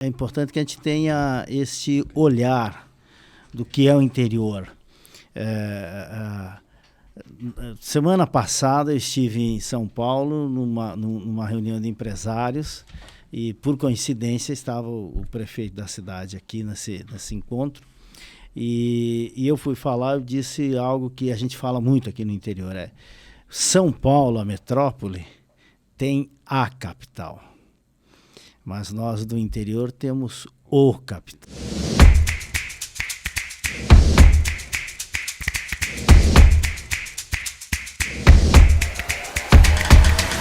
É importante que a gente tenha esse olhar do que é o interior. Semana passada eu estive em São Paulo numa reunião de empresários e, por coincidência, estava o prefeito da cidade aqui nesse encontro. E eu fui falar, eu disse algo que a gente fala muito aqui no interior, São Paulo, a metrópole, tem a capital, mas nós do interior temos o capital.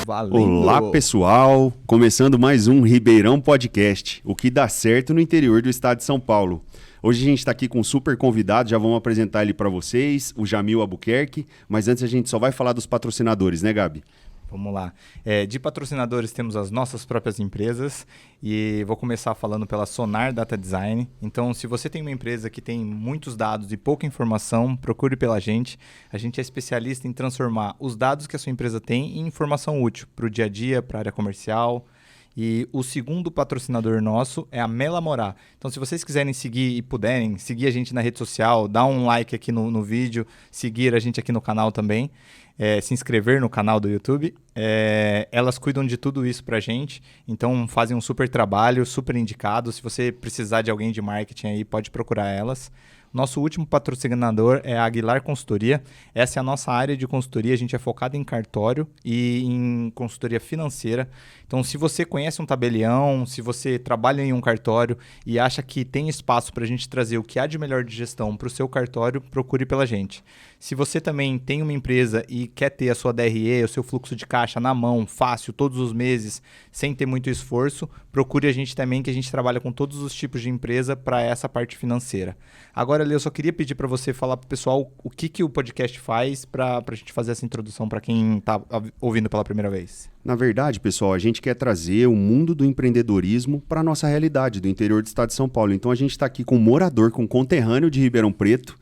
Valendo. Olá, pessoal! Começando mais um Ribeirão Podcast, o que dá certo no interior do estado de São Paulo. Hoje a gente está aqui com um super convidado, já vamos apresentar ele para vocês, o Jamil Albuquerque, mas antes a gente só vai falar dos patrocinadores, né, Gabi? Vamos lá. De patrocinadores temos as nossas próprias empresas e vou começar falando pela Sonar Data Design. Então, se você tem uma empresa que tem muitos dados e pouca informação, procure pela gente. A gente é especialista em transformar os dados que a sua empresa tem em informação útil para o dia a dia, para a área comercial. E o segundo patrocinador nosso é a Mela Morá. Então, se vocês quiserem seguir e puderem, seguir a gente na rede social, dar um like aqui no vídeo, seguir a gente aqui no canal também, se inscrever no canal do YouTube, elas cuidam de tudo isso pra gente, então fazem um super trabalho, super indicado. Se você precisar de alguém de marketing aí, pode procurar elas. Nosso último patrocinador é a Aguilar Consultoria. Essa é a nossa área de consultoria. A gente é focado em cartório e em consultoria financeira. Então, se você conhece um tabelião, se você trabalha em um cartório e acha que tem espaço para a gente trazer o que há de melhor de gestão para o seu cartório, procure pela gente. Se você também tem uma empresa e quer ter a sua DRE, o seu fluxo de caixa na mão, fácil, todos os meses, sem ter muito esforço, procure a gente também, que a gente trabalha com todos os tipos de empresa para essa parte financeira. Agora, Lê, eu só queria pedir para você falar para o pessoal o que o podcast faz para a gente fazer essa introdução para quem está ouvindo pela primeira vez. Na verdade, pessoal, a gente quer trazer o mundo do empreendedorismo para a nossa realidade do interior do estado de São Paulo. Então, a gente está aqui com um morador, com um conterrâneo de Ribeirão Preto,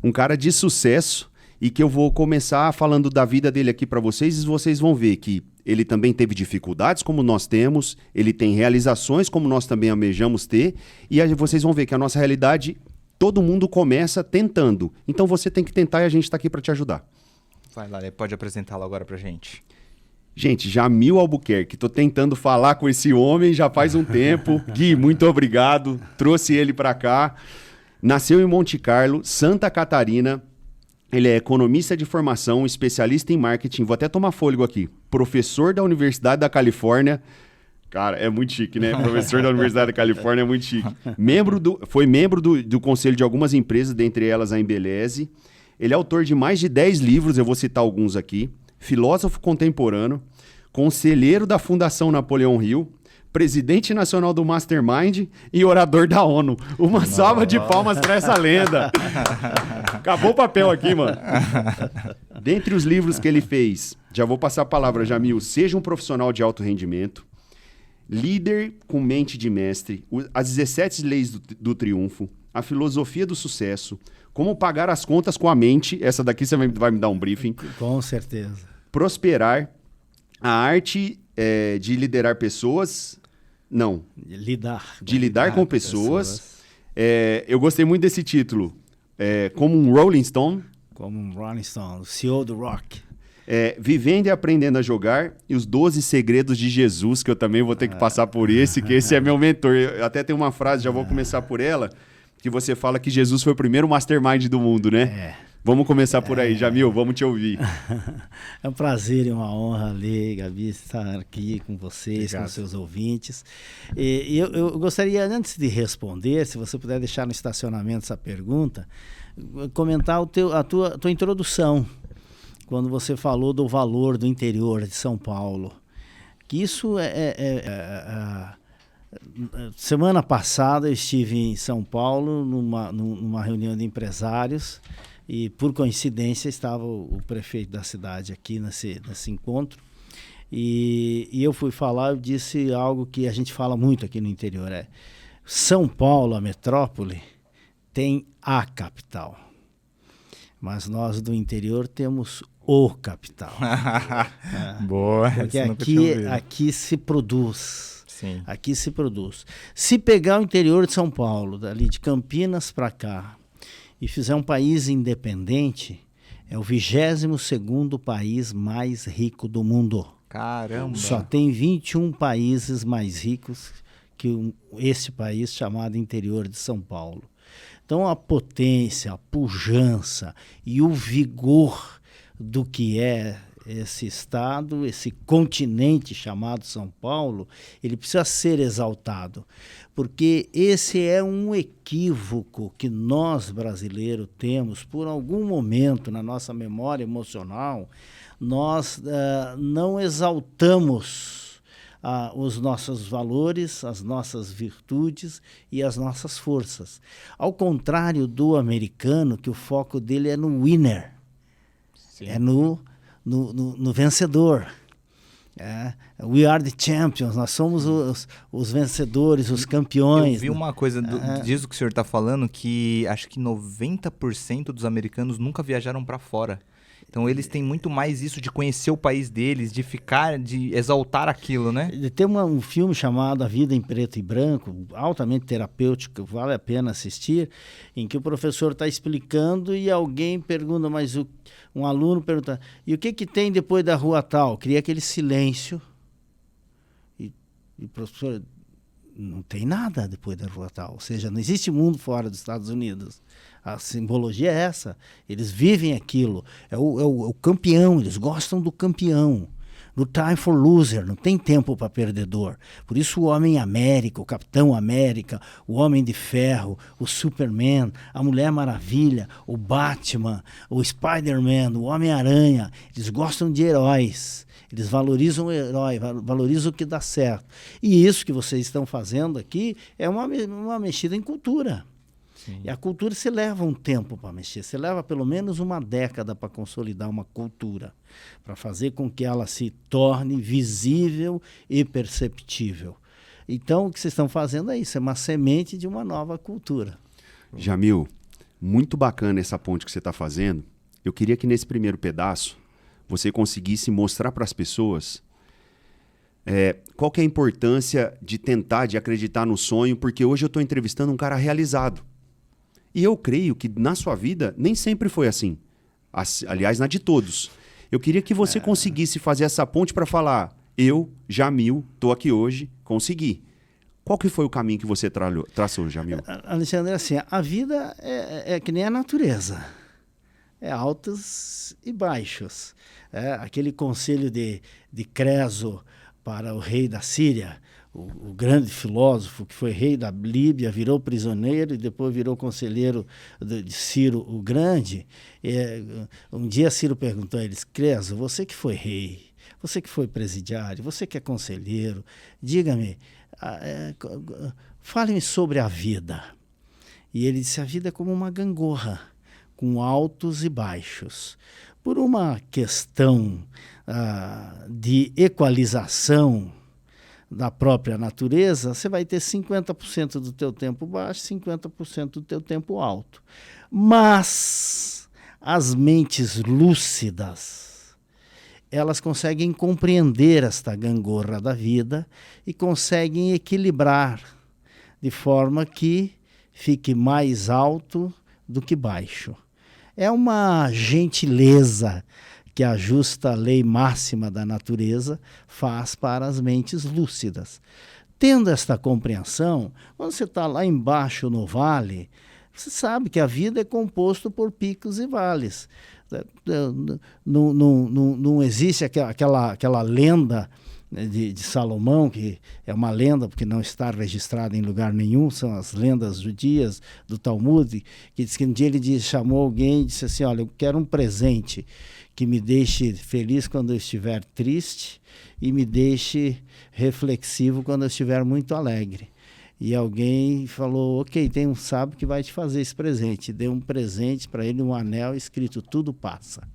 um cara de sucesso, e que eu vou começar falando da vida dele aqui para vocês, e vocês vão ver que ele também teve dificuldades como nós temos, ele tem realizações como nós também almejamos ter, e aí vocês vão ver que a nossa realidade, todo mundo começa tentando. Então você tem que tentar e a gente está aqui para te ajudar. Vai lá, pode apresentá-lo agora para gente. Gente, Jamil Albuquerque, tô tentando falar com esse homem já faz um tempo. Gui, muito obrigado, trouxe ele para cá. Nasceu em Monte Carlo, Santa Catarina. Ele é economista de formação, especialista em marketing. Vou até tomar fôlego aqui. Professor da Universidade da Califórnia. Cara, é muito chique, né? Professor da Universidade da Califórnia é muito chique. Foi membro do conselho de algumas empresas, dentre elas a Embeleze. Ele é autor de mais de 10 livros, eu vou citar alguns aqui. Filósofo contemporâneo, conselheiro da Fundação Napoleão Hill, presidente nacional do Mastermind e orador da ONU. Uma salva de palmas para essa lenda. Acabou o papel aqui, mano. Dentre os livros que ele fez, já vou passar a palavra, Jamil. Seja um profissional de alto rendimento, líder com mente de mestre, as 17 leis do triunfo, a filosofia do sucesso, como pagar as contas com a mente. Essa daqui você vai me dar um briefing. Com certeza. Prosperar, a arte de liderar pessoas. Não. De lidar com pessoas. Eu gostei muito desse título. Como um Rolling Stone. Como um Rolling Stone, o CEO do rock. Vivendo e aprendendo a jogar. E os 12 segredos de Jesus, que eu também vou ter que passar por esse, que esse é meu mentor. Eu até tenho uma frase, já vou começar por ela, que você fala que Jesus foi o primeiro mastermind do mundo, né? Vamos começar por aí, Jamil, vamos te ouvir. É um prazer e uma honra, Lê, Gabi, estar aqui com vocês, com seus ouvintes. E eu gostaria, antes de responder, se você puder deixar no estacionamento essa pergunta, comentar a tua introdução, quando você falou do valor do interior de São Paulo. Que isso semana passada eu estive em São Paulo numa reunião de empresários e, por coincidência, estava o prefeito da cidade aqui nesse encontro. E eu fui falar, eu disse algo que a gente fala muito aqui no interior, São Paulo, a metrópole, tem a capital, mas nós do interior temos o capital. Boa. Porque aqui se produz. Sim. Aqui se produz. Se pegar o interior de São Paulo, dali de Campinas para cá, e fizer um país independente, é o 22º país mais rico do mundo. Caramba! Só tem 21 países mais ricos que esse país chamado interior de São Paulo. Então a potência, a pujança e o vigor do que é esse estado, esse continente chamado São Paulo, ele precisa ser exaltado, porque esse é um equívoco que nós brasileiros temos por algum momento na nossa memória emocional. Nós não exaltamos os nossos valores, as nossas virtudes e as nossas forças. Ao contrário do americano, que o foco dele é no winner, Sim. é no vencedor. We are the champions, nós somos os vencedores, os campeões. Eu vi uma coisa disso que o senhor está falando, que acho que 90% dos americanos nunca viajaram para fora. Então eles têm muito mais isso de conhecer o país deles, de exaltar aquilo, né? Tem um filme chamado A Vida em Preto e Branco, altamente terapêutico, vale a pena assistir, em que o professor está explicando e alguém pergunta, um aluno pergunta, e o que tem depois da rua tal? Cria aquele silêncio e o professor, não tem nada depois da rua tal, ou seja, não existe mundo fora dos Estados Unidos. A simbologia é essa, eles vivem aquilo, é o campeão, eles gostam do campeão. No time for loser, não tem tempo para perdedor. Por isso o Homem-América, o Capitão América, o Homem de Ferro, o Superman, a Mulher Maravilha, o Batman, o Spider-Man, o Homem-Aranha, eles gostam de heróis. Eles valorizam o herói, valorizam o que dá certo. E isso que vocês estão fazendo aqui é uma mexida em cultura. Sim. E a cultura se leva um tempo para mexer, se leva pelo menos uma década para consolidar uma cultura, para fazer com que ela se torne visível e perceptível. Então, o que vocês estão fazendo é isso, é uma semente de uma nova cultura. Jamil, muito bacana essa ponte que você está fazendo. Eu queria que nesse primeiro pedaço você conseguisse mostrar para as pessoas qual que é a importância de tentar, de acreditar no sonho, porque hoje eu estou entrevistando um cara realizado. E eu creio que na sua vida nem sempre foi assim. Aliás, na de todos. Eu queria que você conseguisse fazer essa ponte para falar, eu, Jamil, estou aqui hoje, consegui. Qual que foi o caminho que você traçou, Jamil? Alexandre, assim, a vida é que nem a natureza. É altos e baixos. Aquele conselho de Creso para o rei da Síria, o grande filósofo que foi rei da Líbia, virou prisioneiro e depois virou conselheiro de Ciro o Grande. Um dia Ciro perguntou a eles, Creso, você que foi rei, você que foi presidiário, você que é conselheiro, diga-me, fale-me sobre a vida. E ele disse, a vida é como uma gangorra, com altos e baixos. Por uma questão de equalização da própria natureza, você vai ter 50% do teu tempo baixo, 50% do teu tempo alto. Mas as mentes lúcidas, elas conseguem compreender esta gangorra da vida e conseguem equilibrar de forma que fique mais alto do que baixo. É uma gentileza que a justa lei máxima da natureza faz para as mentes lúcidas. Tendo esta compreensão, quando você está lá embaixo no vale, você sabe que a vida é composta por picos e vales. Não existe aquela lenda de Salomão, que é uma lenda porque não está registrada em lugar nenhum, são as lendas judias do Talmud, que diz que um dia ele chamou alguém e disse assim, olha, eu quero um presente que me deixe feliz quando eu estiver triste e me deixe reflexivo quando eu estiver muito alegre. E alguém falou, ok, tem um sábio que vai te fazer esse presente. Deu um presente para ele, um anel escrito, tudo passa.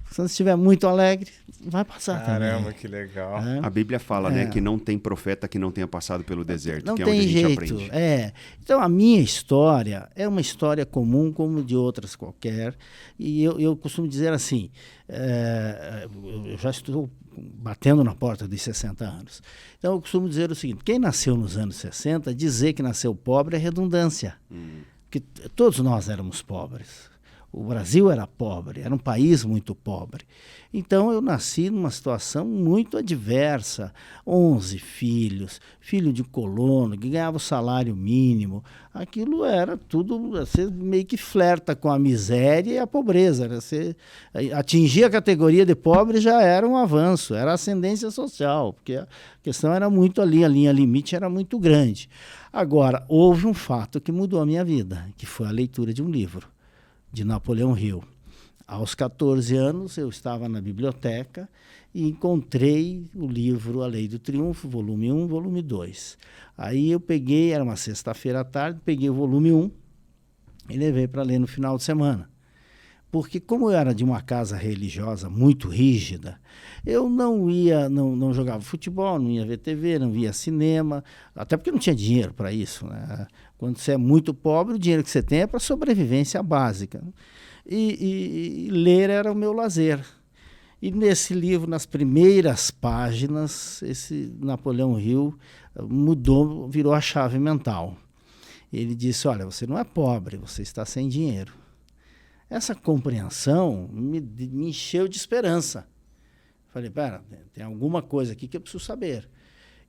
Se você estiver muito alegre, vai passar também. Caramba, que legal. A Bíblia fala, né, que não tem profeta que não tenha passado pelo deserto, Não que é tem onde a gente jeito. aprende. Então, a minha história é uma história comum como de outras qualquer. E eu costumo dizer assim, eu já estou batendo na porta dos 60 anos. Então, eu costumo dizer o seguinte, quem nasceu nos anos 60, dizer que nasceu pobre é redundância. Porque todos nós éramos pobres. O Brasil era pobre, era um país muito pobre. Então, eu nasci numa situação muito adversa. 11 filhos, filho de colono, que ganhava o salário mínimo. Aquilo era tudo, você meio que flerta com a miséria e a pobreza. Você atingir a categoria de pobre já era um avanço, era ascendência social, porque a questão era muito ali, a linha limite era muito grande. Agora, houve um fato que mudou a minha vida, que foi a leitura de um livro de Napoleão Hill. Aos 14 anos, eu estava na biblioteca e encontrei o livro A Lei do Triunfo, volume 1, volume 2. Aí eu peguei, era uma sexta-feira à tarde, peguei o volume 1 e levei para ler no final de semana. Porque como eu era de uma casa religiosa muito rígida, eu não jogava futebol, não ia ver TV, não via cinema, até porque não tinha dinheiro para isso, né? Quando você é muito pobre, o dinheiro que você tem é para sobrevivência básica. E ler era o meu lazer. E nesse livro, nas primeiras páginas, esse Napoleão Hill mudou, virou a chave mental. Ele disse, olha, você não é pobre, você está sem dinheiro. Essa compreensão me encheu de esperança. Falei, pera, tem alguma coisa aqui que eu preciso saber.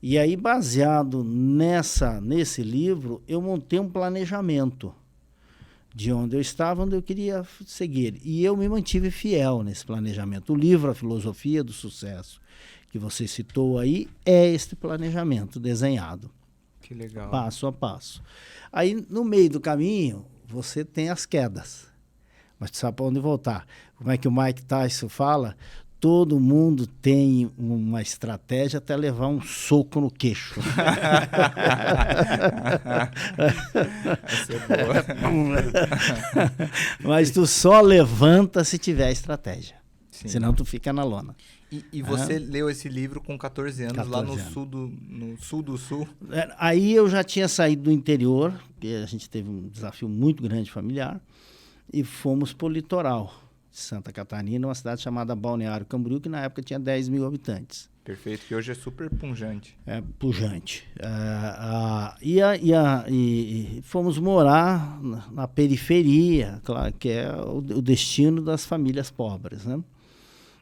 E aí, baseado nesse livro, eu montei um planejamento de onde eu estava, onde eu queria seguir. E eu me mantive fiel nesse planejamento. O livro A Filosofia do Sucesso, que você citou aí, é este planejamento desenhado. Que legal. Passo a passo. Aí, no meio do caminho, você tem as quedas. Mas tu sabe para onde voltar. Como é que o Mike Tyson fala? Todo mundo tem uma estratégia até levar um soco no queixo. Essa é boa. Mas tu só levanta se tiver estratégia. Sim. Senão tu fica na lona. E você leu esse livro com 14 anos 14 lá no anos. sul do sul? Aí eu já tinha saído do interior, porque a gente teve um desafio muito grande familiar, e fomos para o litoral de Santa Catarina, uma cidade chamada Balneário Camboriú, que na época tinha 10 mil habitantes. Perfeito, que hoje é super pujante. É, pujante. E fomos morar na periferia, claro, que é o destino das famílias pobres, né?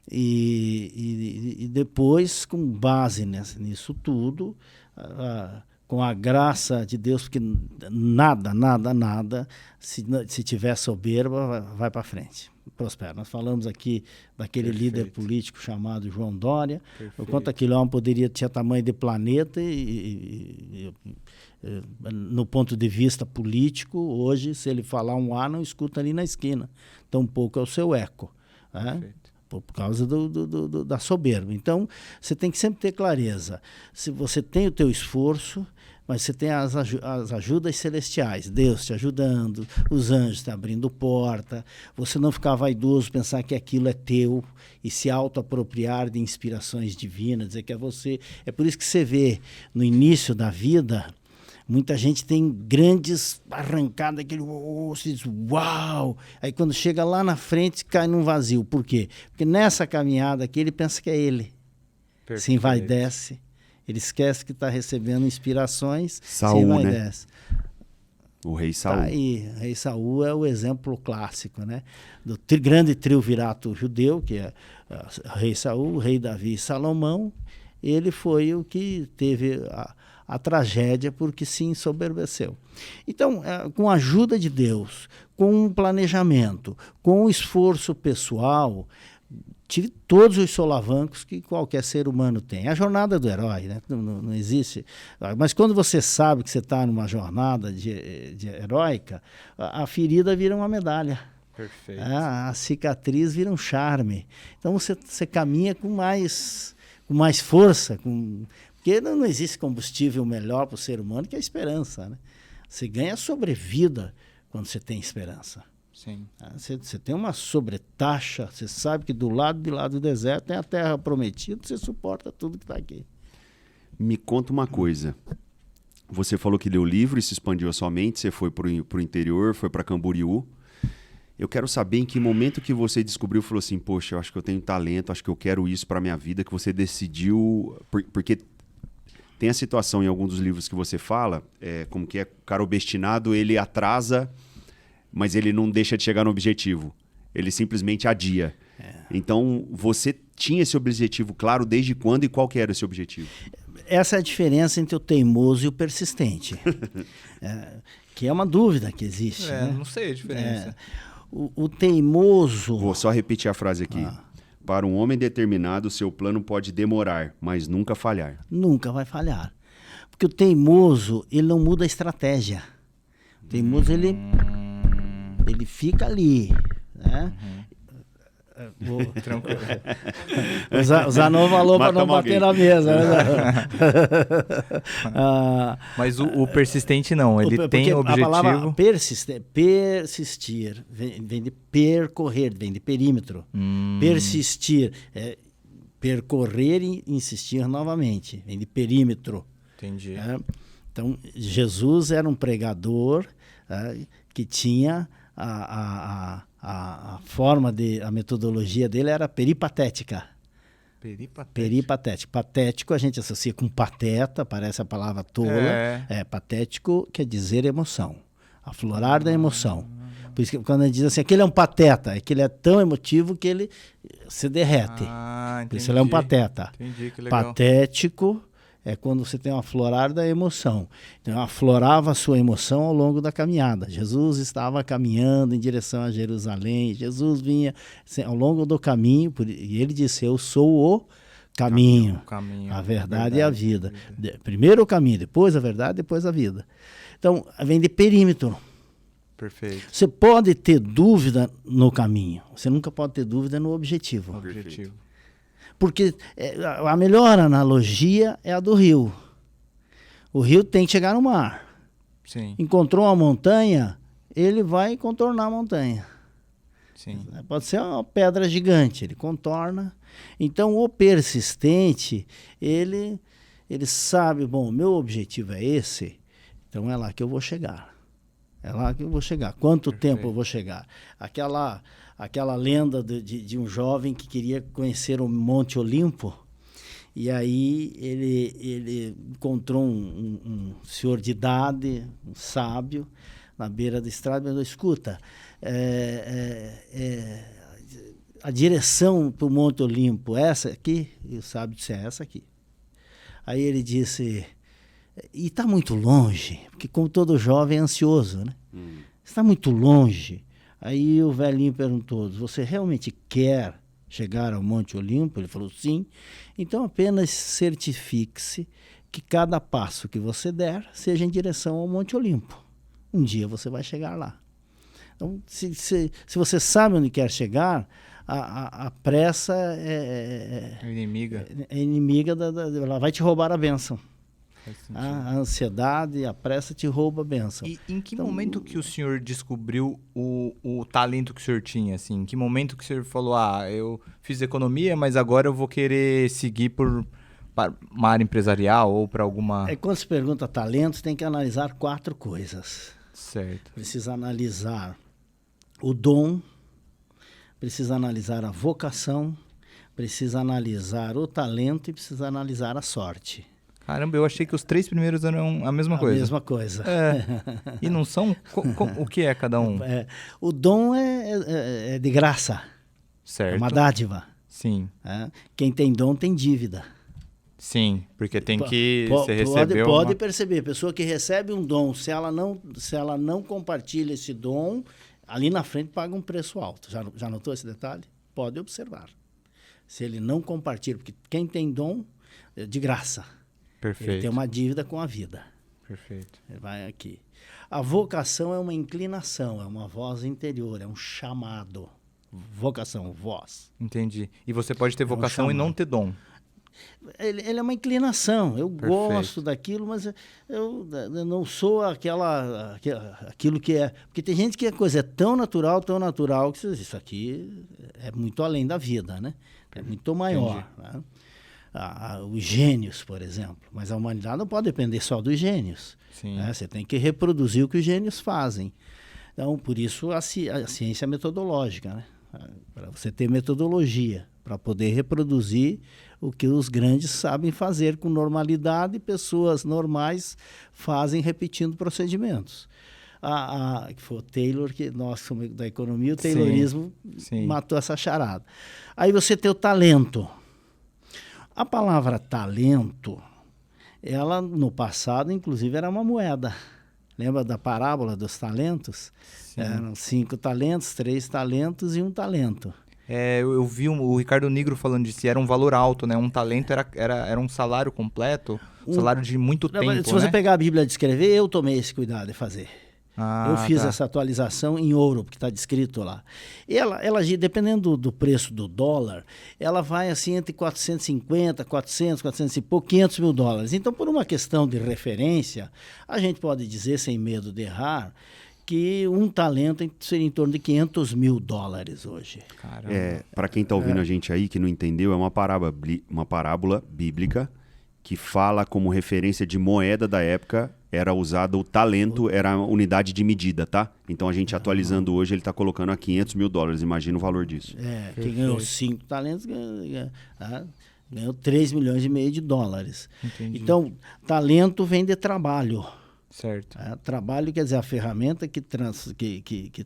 E depois, com base nisso tudo, com a graça de Deus, porque nada, se tiver soberba, vai para frente, prospera. Nós falamos aqui daquele líder político chamado João Dória, o quanto aquele homem tinha tamanho de planeta e no ponto de vista político, hoje, se ele falar um A, não escuta ali na esquina, tampouco é o seu eco. Por causa da soberba. Então, você tem que sempre ter clareza. Se você tem o teu esforço, mas você tem as ajudas celestiais, Deus te ajudando, os anjos te abrindo porta, você não ficar vaidoso, pensar que aquilo é teu e se auto-apropriar de inspirações divinas, dizer que é você. É por isso que você vê, no início da vida, muita gente tem grandes arrancadas, aquele você diz, uau! Aí quando chega lá na frente, cai num vazio. Por quê? Porque nessa caminhada aqui, ele pensa que é ele. Perfeito. Se envaidece. Ele esquece que está recebendo inspirações, Saul, se envaidece. Né? O rei Saul. Tá aí, o rei Saul é o exemplo clássico, né? Do grande triunvirato judeu, que é o rei Saul, o rei Davi e Salomão. Ele foi o que teve a tragédia porque se ensoberbeceu. Então, com a ajuda de Deus, com um planejamento, com um esforço pessoal, tive todos os solavancos que qualquer ser humano tem. A jornada do herói, né? Não existe. Mas quando você sabe que você está numa jornada de heróica, a ferida vira uma medalha. Perfeito. A cicatriz vira um charme. Então você caminha com mais força, porque não existe combustível melhor para o ser humano que a esperança, né? Você ganha sobrevida quando você tem esperança. Sim. Você tem uma sobretaxa, você sabe que do lado do deserto tem a terra prometida, você suporta tudo que está aqui. Me conta uma coisa. Você falou que leu o livro e se expandiu a sua mente, você foi para o interior, foi para Camboriú. Eu quero saber em que momento que você descobriu, falou assim, poxa, eu acho que eu tenho talento, acho que eu quero isso para minha vida, que você decidiu... Porque tem a situação em algum dos livros que você fala, como que é, o cara obstinado, ele atrasa, mas ele não deixa de chegar no objetivo. Ele simplesmente adia. Então, você tinha esse objetivo claro desde quando e qual que era esse objetivo? Essa é a diferença entre o teimoso e o persistente. Que é uma dúvida que existe. Né? Não sei a diferença. O teimoso... Vou só repetir a frase aqui. Para um homem determinado, seu plano pode demorar, mas nunca falhar. Nunca vai falhar. Porque o teimoso, ele não muda a estratégia. O teimoso, ele fica ali. Né? Tranquilo. Usar novo valor para não bater na mesa. Né? Mas o persistente não, ele tem o objetivo... A palavra persistir vem de percorrer, vem de perímetro. Persistir é percorrer e insistir novamente, vem de perímetro. Entendi. Então, Jesus era um pregador que tinha a forma a metodologia dele era peripatética. Peripatética. Patético a gente associa com pateta, parece a palavra tola. Patético quer dizer emoção. Aflorar da emoção. Por isso que quando a gente diz assim, aquele é um pateta, é que ele é tão emotivo que ele se derrete. Por isso ele é um pateta. Entendi, que legal. Patético é quando você tem um aflorar da emoção. Então, aflorava a sua emoção ao longo da caminhada. Jesus estava caminhando em direção a Jerusalém. Jesus vinha ao longo do caminho, e ele disse, eu sou o caminho, a verdade e a vida. Primeiro o caminho, depois a verdade, depois a vida. Então, vem de perímetro. Perfeito. Você pode ter dúvida no caminho, você nunca pode ter dúvida no objetivo. Porque a melhor analogia é a do rio. O rio tem que chegar no mar. Sim. Encontrou uma montanha, ele vai contornar a montanha. Sim. Pode ser uma pedra gigante, ele contorna. Então, o persistente, ele sabe, bom, meu objetivo é esse, então é lá que eu vou chegar. É lá que eu vou chegar. Quanto tempo eu vou chegar? Aquela lenda de um jovem que queria conhecer o Monte Olimpo, e aí ele encontrou um senhor de idade, um sábio, na beira da estrada, e falou, escuta, a direção para o Monte Olimpo é essa aqui? E o sábio disse, é essa aqui. Aí ele disse, e está muito longe, porque como todo jovem é ansioso, né? Está muito longe. Aí o velhinho perguntou, você realmente quer chegar ao Monte Olimpo? Ele falou, sim. Então apenas certifique-se que cada passo que você der seja em direção ao Monte Olimpo. Um dia você vai chegar lá. Então, se você sabe onde quer chegar, a pressa é inimiga. É inimiga ela vai te roubar a bênção. A ansiedade, a pressa te rouba a bênção. E em que momento que o senhor descobriu o talento que o senhor tinha? Assim? Em que momento que o senhor falou, eu fiz economia, mas agora eu vou querer seguir para uma área empresarial ou para alguma... Quando se pergunta talento, tem que analisar 4 coisas. Certo. Precisa analisar o dom, precisa analisar a vocação, precisa analisar o talento e precisa analisar a sorte. Caramba, eu achei que os 3 primeiros eram a mesma coisa. A mesma coisa. E não são? O que é cada um? O dom é de graça. Certo. É uma dádiva. Sim. Quem tem dom tem dívida. Sim, porque tem que... Você recebeu pode perceber, pessoa que recebe um dom, se ela não compartilha esse dom, ali na frente paga um preço alto. Já notou esse detalhe? Pode observar. Se ele não compartilha, porque quem tem dom é de graça. Perfeito. Ele tem uma dívida com a vida. Perfeito. Ele vai aqui. A vocação é uma inclinação, é uma voz interior, é um chamado. Vocação, voz. Entendi. E você pode ter vocação e não ter dom. ele é uma inclinação. Eu Perfeito. gosto daquilo, mas eu não sou aquilo que é. Porque tem gente que a coisa é tão natural, que você diz, isso aqui é muito além da vida, né? É muito maior. Né? Os gênios, por exemplo. Mas a humanidade não pode depender só dos gênios. Né? Você tem que reproduzir o que os gênios fazem. Então, por isso a ciência metodológica, né? Para você ter metodologia, para poder reproduzir o que os grandes sabem fazer com normalidade, pessoas normais fazem repetindo procedimentos. Que foi o Taylor, que nós somos da economia, o Taylorismo matou essa charada. Aí você tem o talento. A palavra talento, ela no passado, inclusive, era uma moeda. Lembra da parábola dos talentos? Sim. Eram 5 talentos, 3 talentos e 1 talento. Eu vi o Ricardo Nigro falando disso, era um valor alto, né? Um talento era um salário completo, salário de muito tempo, se você pegar a Bíblia de escrever, eu tomei esse cuidado de fazer. Eu fiz essa atualização em ouro, porque está descrito lá. Ela, dependendo do preço do dólar, ela vai assim entre 450, 400 e pouco, 500 mil dólares. Então, por uma questão de referência, a gente pode dizer, sem medo de errar, que um talento seria em torno de 500 mil dólares hoje. Para quem está ouvindo a gente aí, que não entendeu, é uma parábola bíblica que fala como referência de moeda da época, era usado o talento, era a unidade de medida, tá? Então a gente atualizando hoje, ele está colocando a 500 mil dólares, imagina o valor disso. Quem ganhou 5 talentos ganhou 3 milhões e meio de dólares. Entendi. Então, talento vem de trabalho. Certo. Trabalho quer dizer a ferramenta que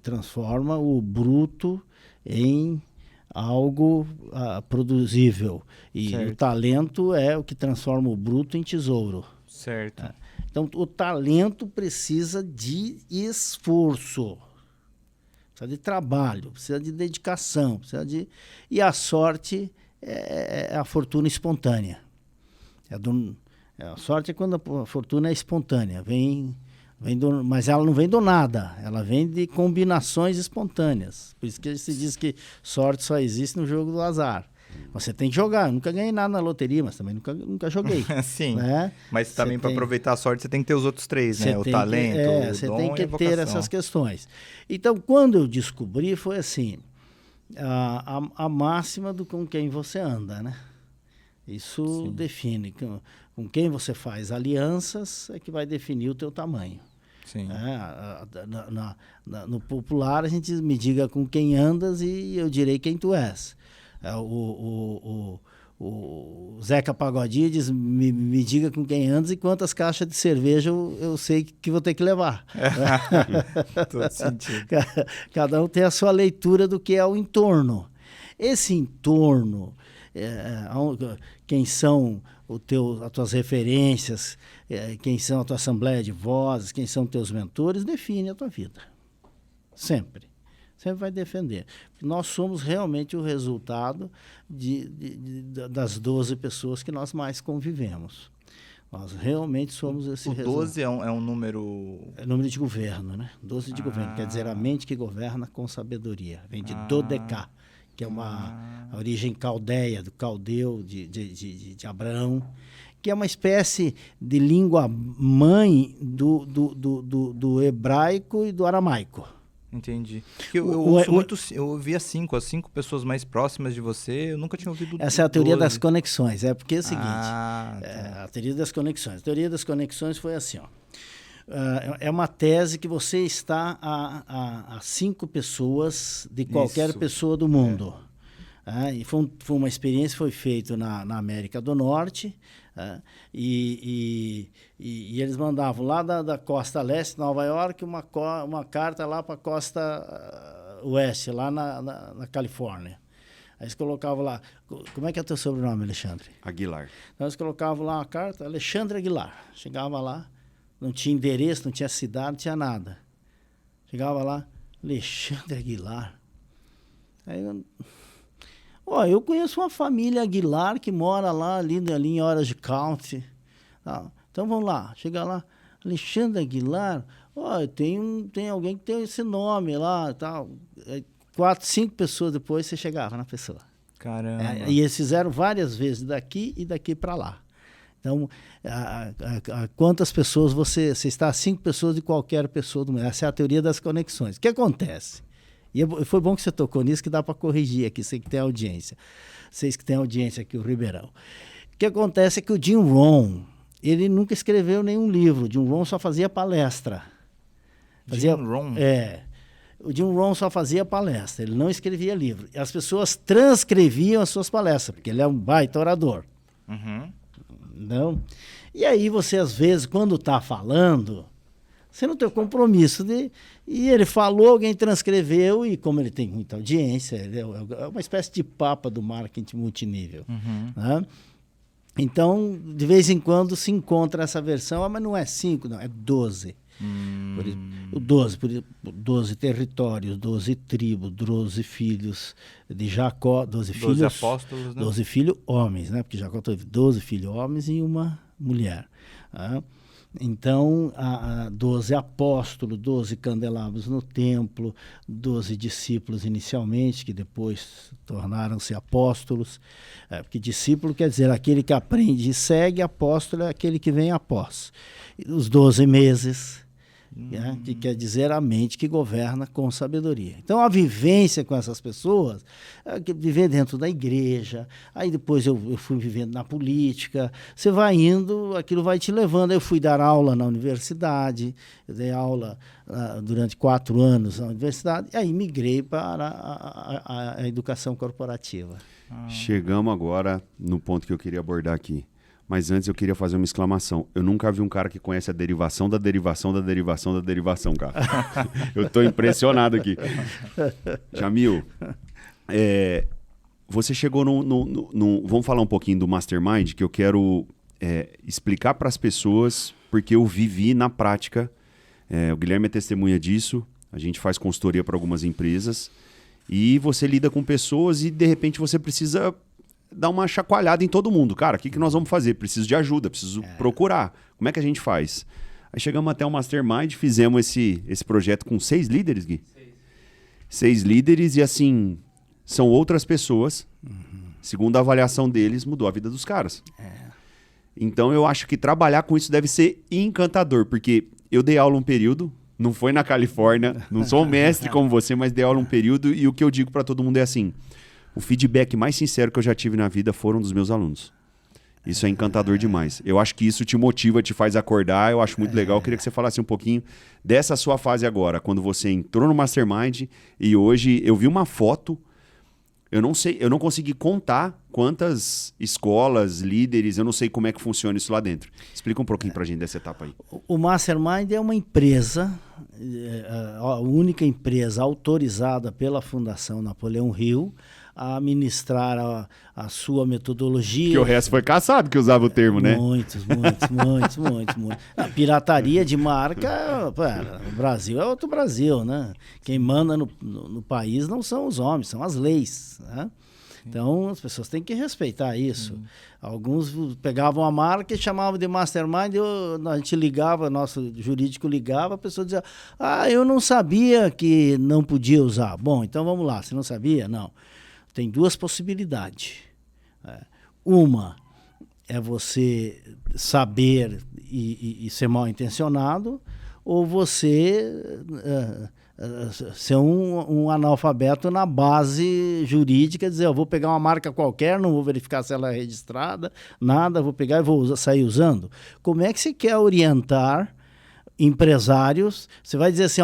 transforma o bruto em algo produzível. E o talento é o que transforma o bruto em tesouro. Certo. Então, o talento precisa de esforço, precisa de trabalho, precisa de dedicação, e a sorte é a fortuna espontânea. A sorte é quando a fortuna é espontânea, mas ela não vem do nada, ela vem de combinações espontâneas. Por isso que se diz que sorte só existe no jogo do azar. Você tem que jogar. Eu nunca ganhei nada na loteria, mas também nunca joguei. Sim. Né? Mas também para aproveitar a sorte, você tem que ter os outros 3, né? O talento, o dom, você tem que e a vocação. ter essas questões. Então, quando eu descobri, foi assim, a máxima do com quem você anda, né? Isso define. Com quem você faz alianças é que vai definir o teu tamanho. Sim. No popular, a gente me diga com quem andas e eu direi quem tu és. O Zeca Pagodinho diz, me diga com quem andas e quantas caixas de cerveja eu sei que vou ter que levar. Todo sentido. Cada um tem a sua leitura do que é o entorno. Esse entorno, quem são as tuas referências, quem são a tua assembleia de vozes, quem são teus mentores, define a tua vida. Sempre vai defender. Nós somos realmente o resultado das 12 pessoas que nós mais convivemos. Nós realmente somos esse resultado. O 12 é um número... É número de governo, né? 12 de governo, quer dizer a mente que governa com sabedoria. Vem de Dodeká, que é a origem caldeia, do caldeu, de Abraão, que é uma espécie de língua mãe do hebraico e do aramaico. Entendi. Eu ouvia as 5 pessoas mais próximas de você, eu nunca tinha ouvido. Essa é a teoria das conexões, porque é o seguinte, tá. A teoria das conexões. A teoria das conexões foi assim, é uma tese que você está a 5 pessoas de qualquer pessoa do mundo. E foi uma experiência que foi feita na América do Norte, e eles mandavam lá da costa leste, Nova York, uma carta lá para a costa oeste, lá na Califórnia. Aí eles colocavam lá, como é que é o teu sobrenome, Alexandre? Aguilar. Então eles colocavam lá uma carta, Alexandre Aguilar. Chegava lá, não tinha endereço, não tinha cidade, não tinha nada. Chegava lá, Alexandre Aguilar. Aí eu conheço uma família Aguilar que mora lá, ali em Orange County. Então vamos lá, chega lá, Alexandre Aguilar, tem alguém que tem esse nome lá, tal. 4, 5 pessoas depois você chegava na pessoa. Caramba. E eles fizeram várias vezes daqui e daqui para lá. Então, quantas pessoas você está a 5 pessoas de qualquer pessoa do mundo. Essa é a teoria das conexões. O que acontece? E foi bom que você tocou nisso, que dá para corrigir aqui, você que tem audiência. Vocês que têm audiência aqui, o Ribeirão. O que acontece é que o Jim Rohn, ele nunca escreveu nenhum livro. O Jim Rohn só fazia palestra. Jim Rohn? O Jim Rohn só fazia palestra, ele não escrevia livro. E as pessoas transcreviam as suas palestras, porque ele é um baita orador. Uhum. Não? E aí você, às vezes, quando está falando, você não tem o compromisso de... E ele falou, alguém transcreveu, e como ele tem muita audiência, ele é uma espécie de papa do marketing multinível. Uhum. Né? Então, de vez em quando se encontra essa versão, mas não é 5, não, é 12. O 12 territórios, 12 tribos, 12 filhos de Jacó, 12 filhos, apóstolos, né? 12 filhos homens, né? Porque Jacó teve 12 filhos homens e uma mulher. Né? Então, 12 apóstolos, 12 candelabros no templo, 12 discípulos inicialmente, que depois tornaram-se apóstolos. Porque discípulo quer dizer aquele que aprende e segue, apóstolo é aquele que vem após. Os 12 meses, que quer dizer a mente que governa com sabedoria. Então, a vivência com essas pessoas, viver dentro da igreja, aí depois eu fui vivendo na política, você vai indo, aquilo vai te levando. Eu fui dar aula na universidade, eu dei aula durante 4 anos na universidade, e aí migrei para a educação corporativa. Chegamos agora no ponto que eu queria abordar aqui. Mas antes eu queria fazer uma exclamação. Eu nunca vi um cara que conhece a derivação da derivação da derivação da derivação, cara. Eu estou impressionado aqui. Jamil, você chegou vamos falar um pouquinho do Mastermind, que eu quero explicar para as pessoas, porque eu vivi na prática. O Guilherme é testemunha disso. A gente faz consultoria para algumas empresas. E você lida com pessoas e, de repente, você precisa... dar uma chacoalhada em todo mundo. Cara, o que nós vamos fazer? Preciso de ajuda, preciso procurar. Como é que a gente faz? Aí chegamos até o Mastermind, fizemos esse projeto com 6 líderes, Gui? 6 líderes e, assim, são outras pessoas. Segundo a avaliação deles, mudou a vida dos caras. Então, eu acho que trabalhar com isso deve ser encantador, porque eu dei aula um período, não foi na Califórnia, não sou um mestre como você, mas dei aula um período e o que eu digo para todo mundo é assim... O feedback mais sincero que eu já tive na vida foram dos meus alunos. Isso é encantador demais. Eu acho que isso te motiva, te faz acordar. Eu acho muito legal. Eu queria que você falasse um pouquinho dessa sua fase agora, quando você entrou no Mastermind e hoje eu vi uma foto. Eu não sei, eu não consegui contar quantas escolas, líderes, eu não sei como é que funciona isso lá dentro. Explica um pouquinho pra gente dessa etapa aí. O Mastermind é uma empresa, a única empresa autorizada pela Fundação Napoleão Hill a administrar a sua metodologia. Porque o resto foi caçado que usava o termo, né? Muitos. A pirataria de marca, o Brasil é outro Brasil, né? Quem manda no país não são os homens, são as leis, né? Então, as pessoas têm que respeitar isso. Alguns pegavam a marca e chamavam de Mastermind, a gente ligava, nosso jurídico ligava, a pessoa dizia, eu não sabia que não podia usar. Bom, então vamos lá, você não sabia? Não. Tem 2 possibilidades. Uma é você saber e ser mal intencionado, ou você ser um analfabeto na base jurídica, dizer, eu vou pegar uma marca qualquer, não vou verificar se ela é registrada, nada, vou pegar e vou sair usando. Como é que você quer orientar empresários? Você vai dizer assim,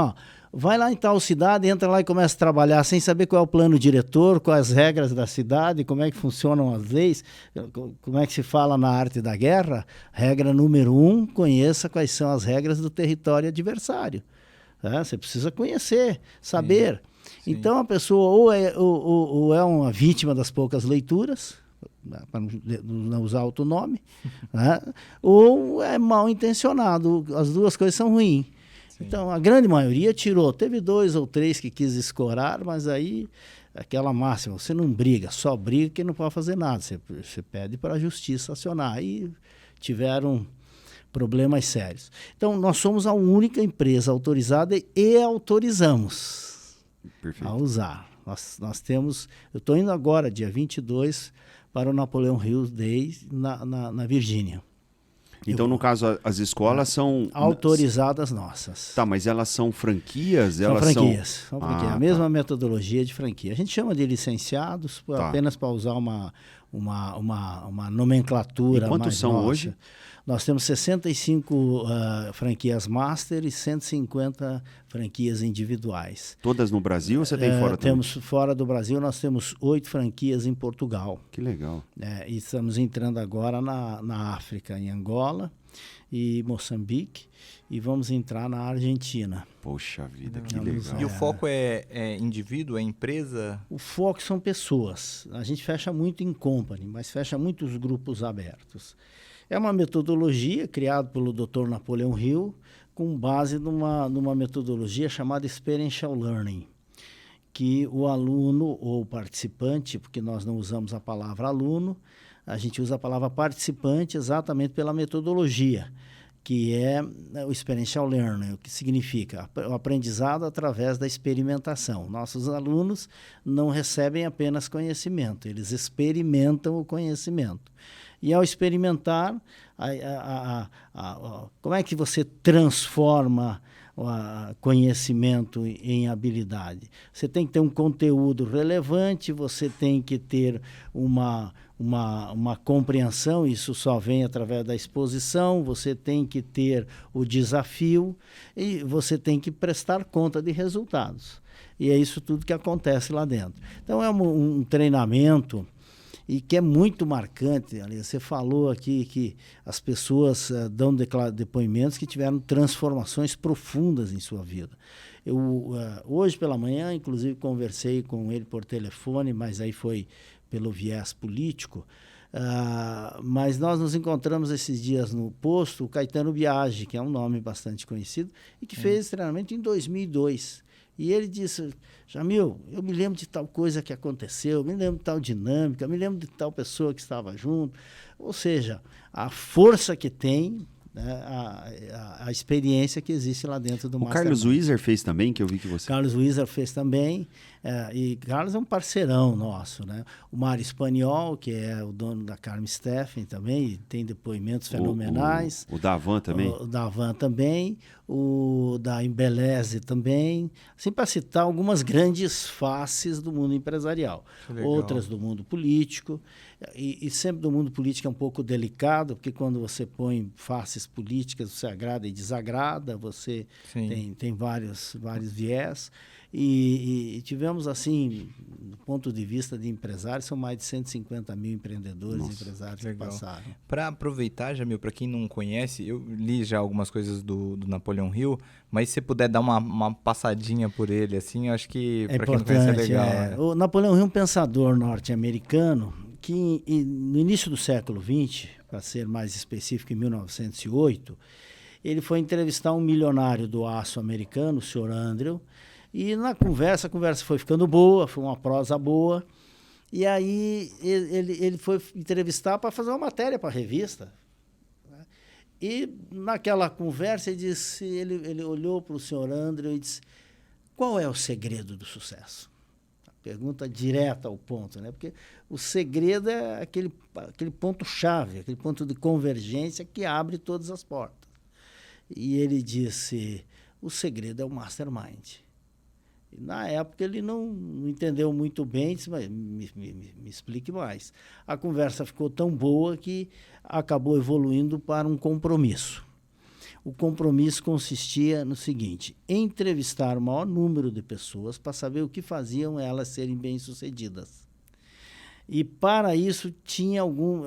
vai lá em tal cidade, entra lá e começa a trabalhar sem saber qual é o plano diretor, quais as regras da cidade, como é que funcionam as leis, como é que se fala na arte da guerra. Regra número 1, conheça quais são as regras do território adversário. Você precisa conhecer, saber. Sim. Então, a pessoa ou é uma vítima das poucas leituras, para não usar outro nome, né? Ou é mal intencionado. As 2 coisas são ruins. Sim. Então, a grande maioria tirou. Teve 2 ou 3 que quis escorar, mas aí, aquela máxima, você não briga, só briga que não pode fazer nada. Você pede para a justiça acionar. Aí tiveram problemas sérios. Então, nós somos a única empresa autorizada e autorizamos a usar. Nós temos... Eu estou indo agora, dia 22, para o Napoleon Hill Day na Virgínia. Então, no caso, as escolas são... Autorizadas nossas. Tá, mas elas são franquias? São franquias. São franquias. A mesma tá. metodologia de franquia. A gente chama de licenciados apenas para usar uma nomenclatura. E quantos mais são nossa. hoje? Nós temos 65 franquias master e 150 franquias individuais. Todas no Brasil ou você tem fora também? Temos fora do Brasil, nós temos 8 franquias em Portugal. Que legal. E estamos entrando agora na África, em Angola e Moçambique, e vamos entrar na Argentina. Poxa vida, que legal. E o foco é indivíduo, é empresa? O foco são pessoas. A gente fecha muito em company, mas fecha muitos grupos abertos. É uma metodologia criada pelo Dr. Napoleon Hill, com base numa metodologia chamada Experiential Learning, que o aluno ou o participante, porque nós não usamos a palavra aluno, a gente usa a palavra participante exatamente pela metodologia, que é o Experiential Learning, o que significa o aprendizado através da experimentação. Nossos alunos não recebem apenas conhecimento, eles experimentam o conhecimento. E ao experimentar, como é que você transforma conhecimento em habilidade? Você tem que ter um conteúdo relevante, você tem que ter uma compreensão, isso só vem através da exposição, você tem que ter o desafio e você tem que prestar conta de resultados. E é isso tudo que acontece lá dentro. Então é um treinamento e que é muito marcante. Ali, você falou aqui que as pessoas dão depoimentos que tiveram transformações profundas em sua vida. Eu, hoje pela manhã, inclusive, conversei com ele por telefone, mas aí foi pelo viés político. Mas nós nos encontramos esses dias no posto, o Caetano Biagi, que é um nome bastante conhecido, e que fez esse treinamento em 2002. E ele disse: Jamil, eu me lembro de tal coisa que aconteceu, me lembro de tal dinâmica, me lembro de tal pessoa que estava junto. Ou seja, a força que tem, né, a experiência que existe lá dentro do Mastermind. O Carlos Wieser fez também, que eu vi que você... Carlos Wieser fez também, e Carlos é um parceirão nosso, né? O Mário Espanhol, que é o dono da Carmen Steffen também, e tem depoimentos fenomenais. O Davan também. O Davan também, o da Embeleze também, assim, para citar algumas grandes faces do mundo empresarial. Outras do mundo político, e sempre do mundo político é um pouco delicado, porque quando você põe faces políticas, você agrada e desagrada, você tem vários viés. E tivemos, assim, do ponto de vista de empresários, são mais de 150 mil empreendedores e empresários que passaram. Para aproveitar, Jamil, para quem não conhece, eu li já algumas coisas do Napoleon Hill, mas se você puder dar uma passadinha por ele, assim, eu acho que para quem não conhece é legal. O Napoleon Hill é um pensador norte-americano que, no início do século XX, para ser mais específico, em 1908, ele foi entrevistar um milionário do aço americano, o Sr. Andrew, e na conversa, a conversa foi ficando boa, foi uma prosa boa, e aí ele foi entrevistar para fazer uma matéria para a revista. Né? E naquela conversa ele olhou para o Sr. Andrew e disse: qual é o segredo do sucesso? Pergunta direta ao ponto, né? Porque o segredo é aquele ponto-chave, aquele ponto de convergência que abre todas as portas. E ele disse: o segredo é o mastermind. E na época ele não entendeu muito bem, disse: mas me explique mais. A conversa ficou tão boa que acabou evoluindo para um compromisso. O compromisso consistia no seguinte: entrevistar o maior número de pessoas para saber o que faziam elas serem bem-sucedidas. E para isso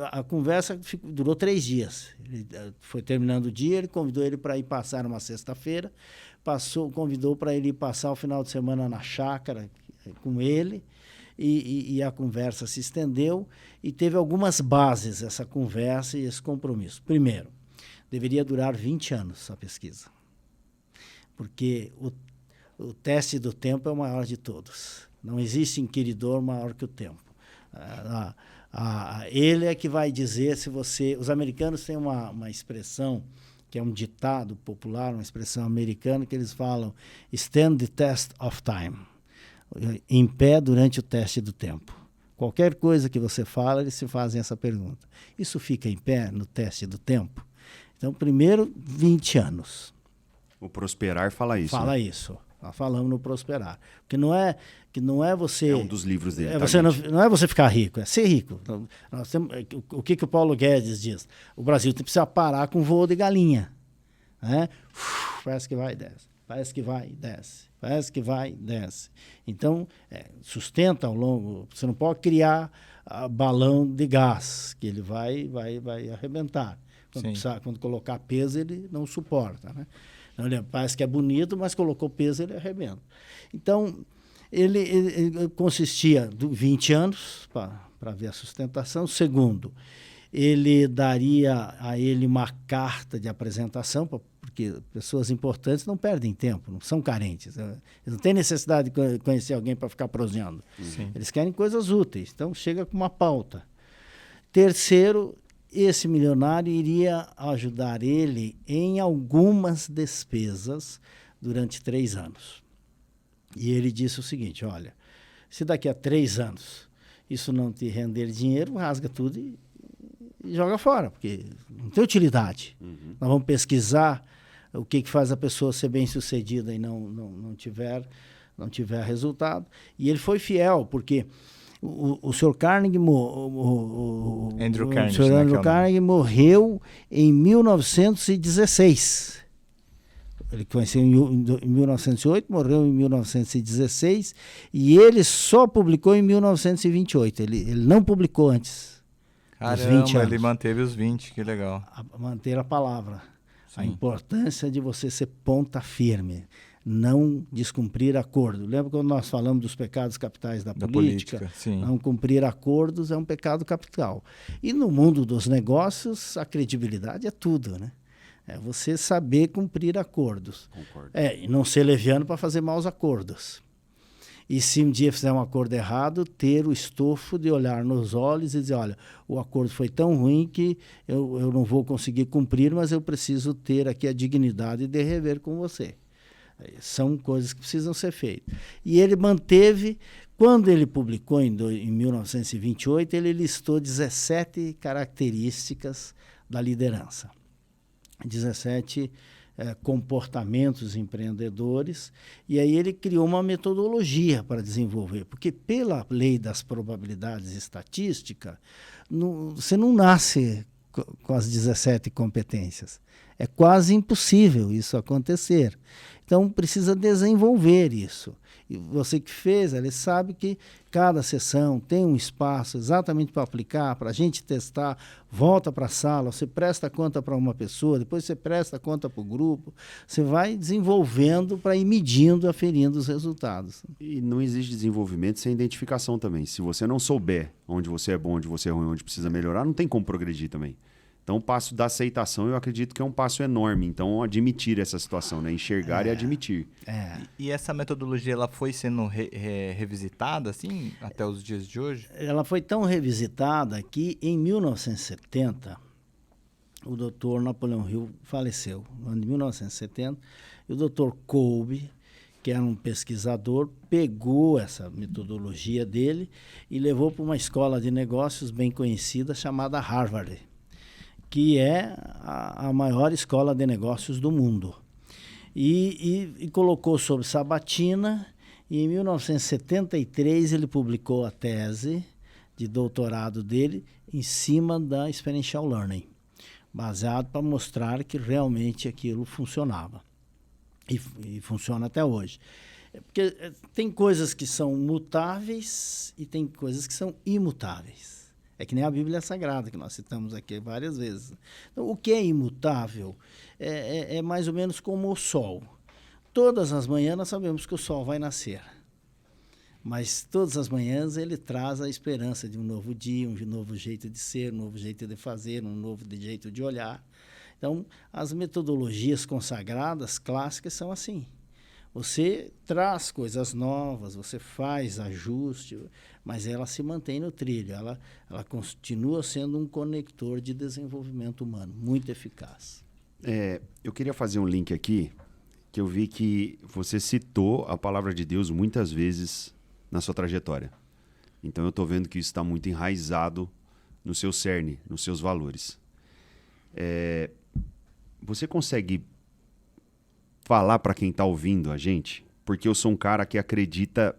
a conversa durou 3 dias. Ele foi terminando o dia, ele convidou ele para ir passar uma sexta-feira, convidou para ele ir passar o final de semana na chácara com ele, e a conversa se estendeu e teve algumas bases essa conversa e esse compromisso. Primeiro, deveria durar 20 anos a pesquisa, porque o teste do tempo é o maior de todos. Não existe inquiridor maior que o tempo. Ele é que vai dizer se você... Os americanos têm uma expressão, que é um ditado popular, uma expressão americana, que eles falam: stand the test of time. em pé durante o teste do tempo. Qualquer coisa que você fala, eles se fazem essa pergunta. Isso fica em pé no teste do tempo? Então, primeiro, 20 anos. O Prosperar fala isso. Fala isso. Nós falamos no Prosperar. Porque não é você... É um dos livros dele. Não é você ficar rico, é ser rico. Então, o que o Paulo Guedes diz? O Brasil precisa parar com voo de galinha. Né? Parece que vai e desce. Parece que vai e desce. Parece que vai e desce. Então, sustenta ao longo... Você não pode criar balão de gás, que ele vai arrebentar. Quando colocar peso, ele não suporta. Né? Então, ele parece que é bonito, mas colocou peso, ele arrebenta. Então, ele consistia de 20 anos para ver a sustentação. Segundo, ele daria a ele uma carta de apresentação, porque pessoas importantes não perdem tempo, não são carentes. Eles não têm necessidade de conhecer alguém para ficar prosseando. Eles querem coisas úteis, então chega com uma pauta. Terceiro, esse milionário iria ajudar ele em algumas despesas durante 3 anos. E ele disse o seguinte, olha, se daqui a 3 anos isso não te render dinheiro, rasga tudo e joga fora, porque não tem utilidade. Nós vamos pesquisar o que faz a pessoa ser bem-sucedida e não tiver resultado. E ele foi fiel, porque o Sr. Carnegie, Andrew Carnegie morreu em 1916. Ele conheceu em 1908, morreu em 1916, e ele só publicou em 1928. Ele não publicou antes. Caramba, ele manteve os 20, que legal. Manter a palavra. Sim. A importância de você ser ponta firme, não descumprir acordo. Lembra quando nós falamos dos pecados capitais da política? Sim. Não cumprir acordos é um pecado capital. E no mundo dos negócios, a credibilidade é tudo, né? É você saber cumprir acordos. Concordo. E não ser leviano para fazer maus acordos. E se um dia fizer um acordo errado, ter o estofo de olhar nos olhos e dizer, olha, o acordo foi tão ruim que eu não vou conseguir cumprir, mas eu preciso ter aqui a dignidade de rever com você. São coisas que precisam ser feitas. E ele manteve, quando ele publicou em 1928, ele listou 17 características da liderança. 17 comportamentos empreendedores, e aí ele criou uma metodologia para desenvolver, porque pela lei das probabilidades estatísticas, você não nasce com as 17 competências. É quase impossível isso acontecer. Então, precisa desenvolver isso. E você que fez, ele sabe que cada sessão tem um espaço exatamente para aplicar, para a gente testar, volta para a sala, você presta conta para uma pessoa, depois você presta conta para o grupo, você vai desenvolvendo para ir medindo, aferindo os resultados. E não existe desenvolvimento sem identificação também. Se você não souber onde você é bom, onde você é ruim, onde precisa melhorar, não tem como progredir também. Então, o passo da aceitação, eu acredito que é um passo enorme. Então, admitir essa situação, né? Enxergar e admitir. E essa metodologia, ela foi sendo revisitada, assim, até os dias de hoje? Ela foi tão revisitada que, em 1970, o doutor Napoleão Hill faleceu, no ano de 1970, e o doutor Kolbe, que era um pesquisador, pegou essa metodologia dele e levou para uma escola de negócios bem conhecida, chamada Harvard, que é a maior escola de negócios do mundo. E colocou sob sabatina, e em 1973 ele publicou a tese de doutorado dele em cima da Experiential Learning, baseado para mostrar que realmente aquilo funcionava. E funciona até hoje. Porque tem coisas que são mutáveis e tem coisas que são imutáveis. É que nem a Bíblia Sagrada, que nós citamos aqui várias vezes. Então, o que é imutável é mais ou menos como o sol. Todas as manhãs nós sabemos que o sol vai nascer. Mas todas as manhãs ele traz a esperança de um novo dia, um novo jeito de ser, um novo jeito de fazer, um novo jeito de olhar. Então, as metodologias consagradas, clássicas, são assim. Você traz coisas novas, você faz ajuste, mas ela se mantém no trilho, ela continua sendo um conector de desenvolvimento humano, muito eficaz. Eu queria fazer um link aqui, que eu vi que você citou a palavra de Deus muitas vezes na sua trajetória. Então eu estou vendo que isso está muito enraizado no seu cerne, nos seus valores. Você consegue falar para quem está ouvindo a gente? Porque eu sou um cara que acredita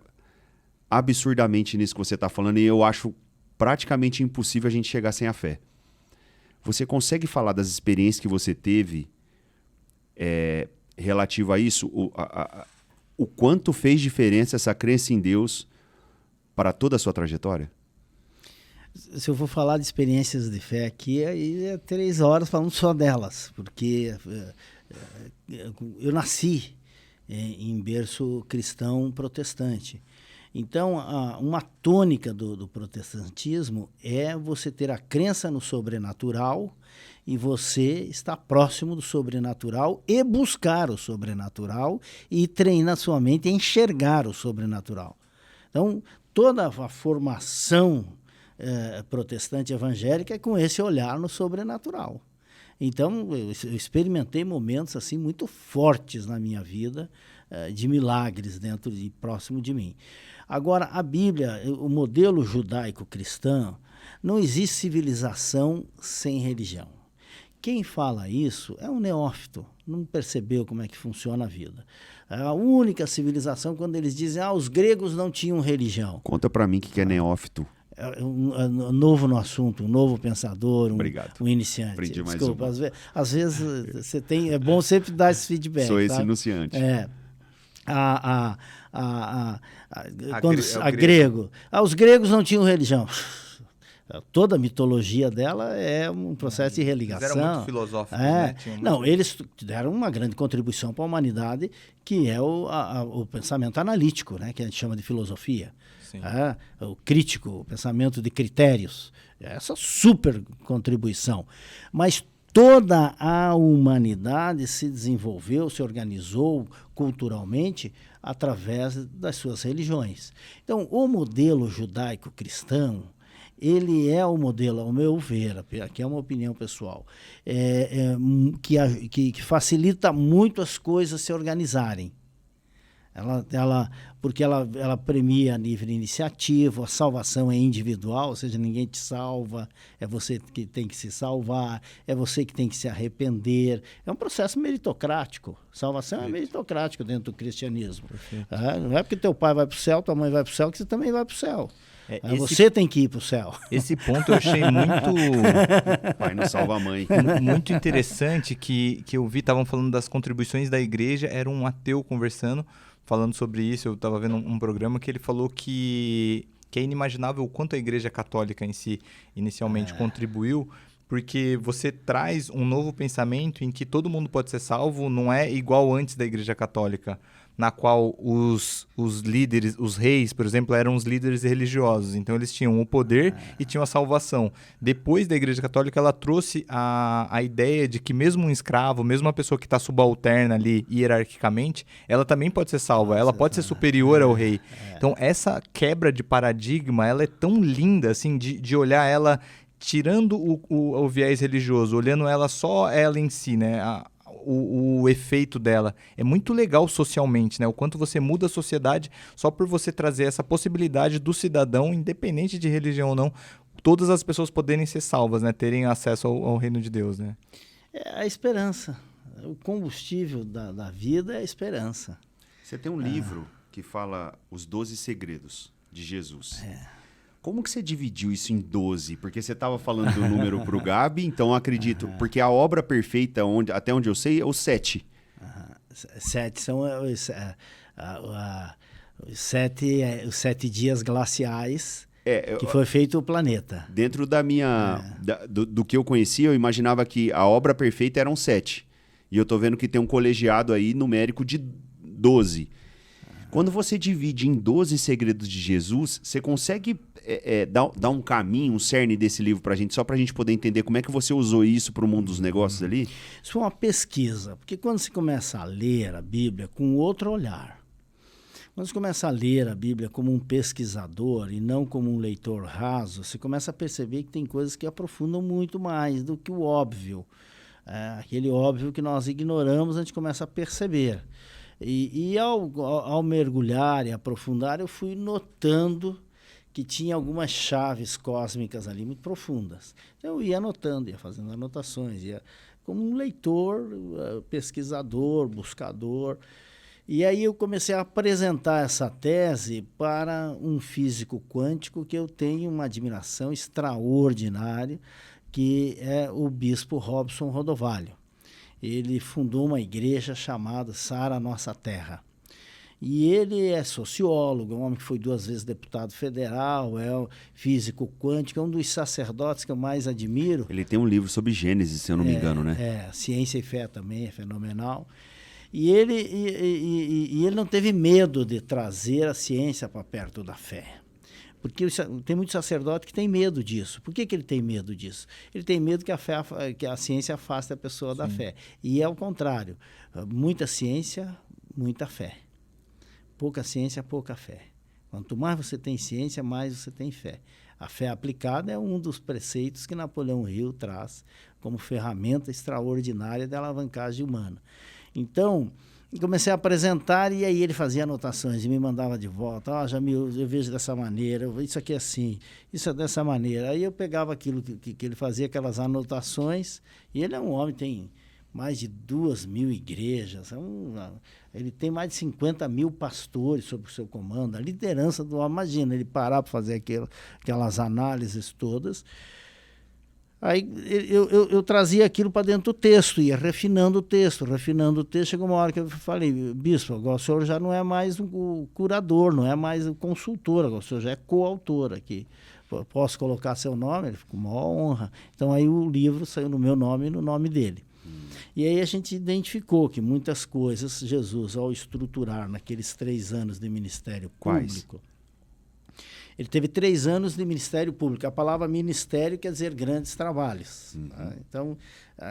absurdamente nisso que você está falando e eu acho praticamente impossível a gente chegar sem a fé. Você consegue falar das experiências que você teve relativo a isso? O quanto fez diferença essa crença em Deus para toda a sua trajetória? Se eu for falar de experiências de fé aqui, aí é 3 horas falando só delas, porque eu nasci em berço cristão protestante. Então, uma tônica do protestantismo é você ter a crença no sobrenatural e você estar próximo do sobrenatural e buscar o sobrenatural e treinar sua mente a enxergar o sobrenatural. Então, toda a formação protestante evangélica é com esse olhar no sobrenatural. Então, eu experimentei momentos assim muito fortes na minha vida, de milagres dentro e próximo de mim. Agora, a Bíblia, o modelo judaico-cristão, não existe civilização sem religião. Quem fala isso é um neófito, não percebeu como é que funciona a vida. A única civilização, quando eles dizem, os gregos não tinham religião. Conta para mim o que é neófito. Novo no assunto, um novo pensador, um iniciante. Aprendi mais Desculpa, às vezes você tem, é bom sempre dar esse feedback. Sou esse iniciante. Grego. Os gregos não tinham religião. Toda a mitologia dela é um processo de religação. Eles eram muito filosóficos, né? Não, eles deram uma grande contribuição para a humanidade, que é o pensamento analítico, né? Que a gente chama de filosofia. O crítico, o pensamento de critérios. Essa super contribuição. Mas toda a humanidade se desenvolveu, se organizou culturalmente através das suas religiões. Então, o modelo judaico-cristão, ele é o modelo, ao meu ver, aqui é uma opinião pessoal, que facilita muito as coisas se organizarem. Porque ela premia a livre iniciativa, a salvação é individual, ou seja, ninguém te salva, é você que tem que se salvar, é você que tem que se arrepender. É um processo meritocrático. Salvação é meritocrático dentro do cristianismo. Não é porque teu pai vai para o céu, tua mãe vai para o céu, que você também vai para o céu. Você tem que ir para o céu. Esse ponto eu achei muito... Pai não salva a mãe. Muito interessante que eu vi, estavam falando das contribuições da igreja, era um ateu conversando, falando sobre isso. Eu estava vendo um programa que ele falou que é inimaginável o quanto a Igreja Católica em si inicialmente contribuiu, porque você traz um novo pensamento em que todo mundo pode ser salvo, não é igual antes da Igreja Católica, na qual os líderes, os reis, por exemplo, eram os líderes religiosos. Então, eles tinham o poder e tinham a salvação. Depois da Igreja Católica, ela trouxe a ideia de que mesmo um escravo, mesmo uma pessoa que está subalterna ali, hierarquicamente, ela também pode ser salva. Ela pode ser superior ao rei. Então, essa quebra de paradigma, ela é tão linda, assim, de olhar ela tirando o viés religioso, olhando ela só ela em si, né? O efeito dela. É muito legal socialmente, né? O quanto você muda a sociedade só por você trazer essa possibilidade do cidadão, independente de religião ou não, todas as pessoas poderem ser salvas, né? Terem acesso ao reino de Deus, né? É a esperança. O combustível da vida é a esperança. Você tem um livro que fala Os 12 Segredos de Jesus. Como que você dividiu isso em 12? Porque você estava falando do número para o Gabi, então acredito, porque a obra perfeita, até onde eu sei, é o 7. 7 são os 7 dias glaciais que foi feito o planeta. Dentro da minha do que eu conhecia, eu imaginava que a obra perfeita eram 7. E eu tô vendo que tem um colegiado aí numérico de 12. Quando você divide em 12 segredos de Jesus, você consegue dar um caminho, um cerne desse livro pra gente, só pra gente poder entender como é que você usou isso pro mundo dos negócios ali? Isso foi uma pesquisa, porque quando você começa a ler a Bíblia com outro olhar, quando você começa a ler a Bíblia como um pesquisador e não como um leitor raso, você começa a perceber que tem coisas que aprofundam muito mais do que o óbvio. Aquele óbvio que nós ignoramos, a gente começa a perceber. E ao mergulhar e aprofundar, eu fui notando que tinha algumas chaves cósmicas ali muito profundas. Então, eu ia anotando, ia fazendo anotações, ia como um leitor, pesquisador, buscador. E aí eu comecei a apresentar essa tese para um físico quântico que eu tenho uma admiração extraordinária, que é o bispo Robson Rodovalho. Ele fundou uma igreja chamada Sara Nossa Terra. E ele é sociólogo, um homem que foi 2 vezes deputado federal, é um físico quântico, é um dos sacerdotes que eu mais admiro. Ele tem um livro sobre Gênesis, se eu não me engano, né? Ciência e Fé também é fenomenal. E ele não teve medo de trazer a ciência para perto da fé. Porque tem muito sacerdote que tem medo disso. Por que ele tem medo disso? Ele tem medo que a ciência afaste a pessoa da fé. E é o contrário. Muita ciência, muita fé. Pouca ciência, pouca fé. Quanto mais você tem ciência, mais você tem fé. A fé aplicada é um dos preceitos que Napoleão Hill traz como ferramenta extraordinária de alavancagem humana. Então, comecei a apresentar e aí ele fazia anotações e me mandava de volta. Jamil, eu vejo dessa maneira, isso aqui é assim, isso é dessa maneira. Aí eu pegava aquilo que ele fazia, aquelas anotações, e ele é um homem, tem mais de 2.000 igrejas, ele tem mais de 50.000 pastores sob o seu comando, a liderança do homem, imagina, ele parar para fazer aquelas análises todas. Aí eu trazia aquilo para dentro do texto, ia refinando o texto. Chegou uma hora que eu falei, bispo, agora o senhor já não é mais o curador, não é mais o consultor, agora o senhor já é coautor aqui. Posso colocar seu nome? Ele ficou com maior honra. Então aí o livro saiu no meu nome e no nome dele. E aí a gente identificou que muitas coisas, Jesus, ao estruturar naqueles 3 anos de ministério público... Ele teve 3 anos de ministério público. A palavra ministério quer dizer grandes trabalhos. Tá? Então,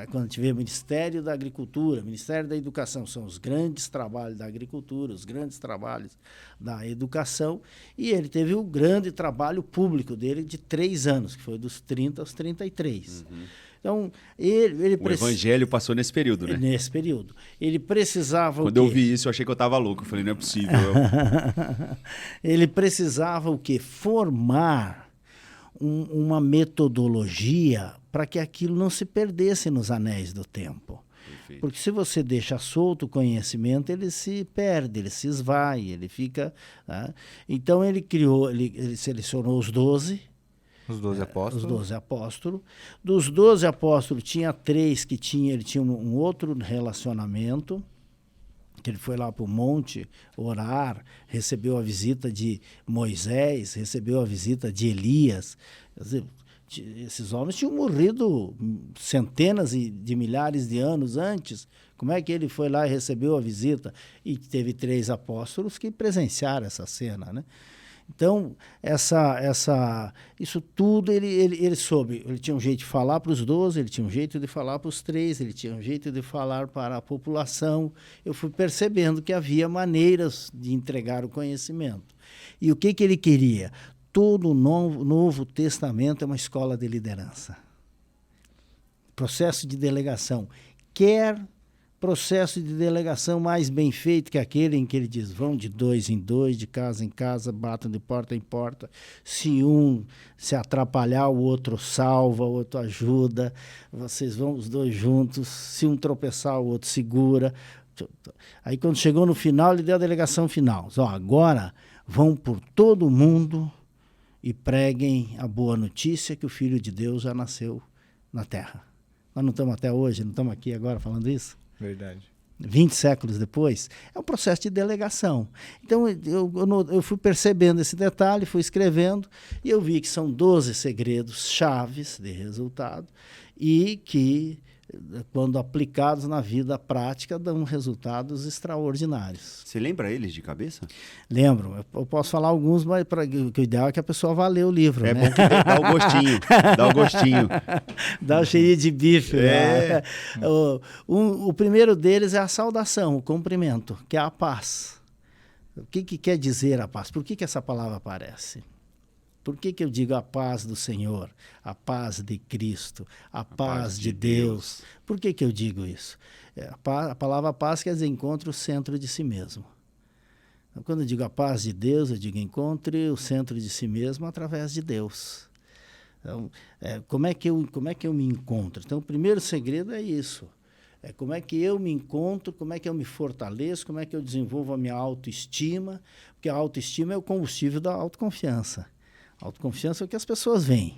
quando a gente vê Ministério da Agricultura, Ministério da Educação, são os grandes trabalhos da agricultura, os grandes trabalhos da educação. E ele teve o grande trabalho público dele de 3 anos, que foi dos 30 aos 33. Então, o evangelho passou nesse período, né? Nesse período. Ele precisava Quando eu vi isso, eu achei que eu estava louco. Eu falei, não é possível. Ele precisava o quê? Formar uma metodologia para que aquilo não se perdesse nos anéis do tempo. Perfeito. Porque se você deixa solto o conhecimento, ele se perde, ele se esvai, ele fica... Tá? Então, ele selecionou os 12... Os 12 apóstolos. Os 12 apóstolos. Dos 12 apóstolos, tinha 3 que ele tinha um outro relacionamento, que ele foi lá para o monte orar, recebeu a visita de Moisés, recebeu a visita de Elias. Quer dizer, esses homens tinham morrido centenas de milhares de anos antes. Como é que ele foi lá e recebeu a visita? E teve 3 apóstolos que presenciaram essa cena, né? Então, isso tudo ele soube. Ele tinha um jeito de falar para os 12, ele tinha um jeito de falar para os 3, ele tinha um jeito de falar para a população. Eu fui percebendo que havia maneiras de entregar o conhecimento. E o que ele queria? Todo o Novo Testamento é uma escola de liderança. Processo de delegação. Quer processo de delegação mais bem feito que aquele em que ele diz, vão de 2 em 2, de casa em casa, batam de porta em porta. Se um se atrapalhar, o outro salva, o outro ajuda. Vocês vão os 2 juntos. Se um tropeçar, o outro segura. Aí quando chegou no final, ele deu a delegação final. Agora vão por todo o mundo e preguem a boa notícia que o Filho de Deus já nasceu na Terra. Nós não estamos até hoje, não estamos aqui agora falando isso? Verdade. 20 séculos depois, é um processo de delegação. Então, eu fui percebendo esse detalhe, fui escrevendo, e eu vi que são 12 segredos chaves de resultado e que, quando aplicados na vida prática, dão resultados extraordinários. Você lembra eles de cabeça? Lembro. Eu posso falar alguns, mas o ideal é que a pessoa vá ler o livro. É, né? bom que dá o gostinho. Dá o gostinho. Dá o cheirinho de bife. É. Né? O primeiro deles é a saudação, o cumprimento, que é a paz. O que quer dizer a paz? Por que essa palavra aparece? Por que eu digo a paz do Senhor, a paz de Cristo, a paz de Deus? Por que eu digo isso? A palavra paz quer dizer encontre o centro de si mesmo. Então, quando eu digo a paz de Deus, eu digo encontre o centro de si mesmo através de Deus. Então, como é que eu me encontro? Então, o primeiro segredo é isso. Como é que eu me encontro, como é que eu me fortaleço, como é que eu desenvolvo a minha autoestima, porque a autoestima é o combustível da autoconfiança. A autoconfiança é o que as pessoas veem.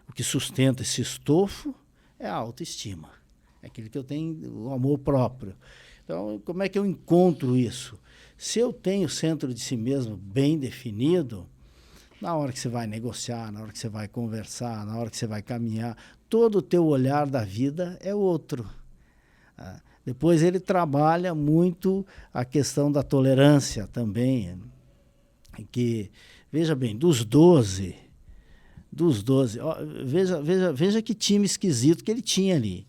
O que sustenta esse estofo é a autoestima. É aquilo que eu tenho, o amor próprio. Então, como é que eu encontro isso? Se eu tenho o centro de si mesmo bem definido, na hora que você vai negociar, na hora que você vai conversar, na hora que você vai caminhar, todo o teu olhar da vida é outro. Depois ele trabalha muito a questão da tolerância também, que, veja bem, dos 12, ó, veja que time esquisito que ele tinha ali.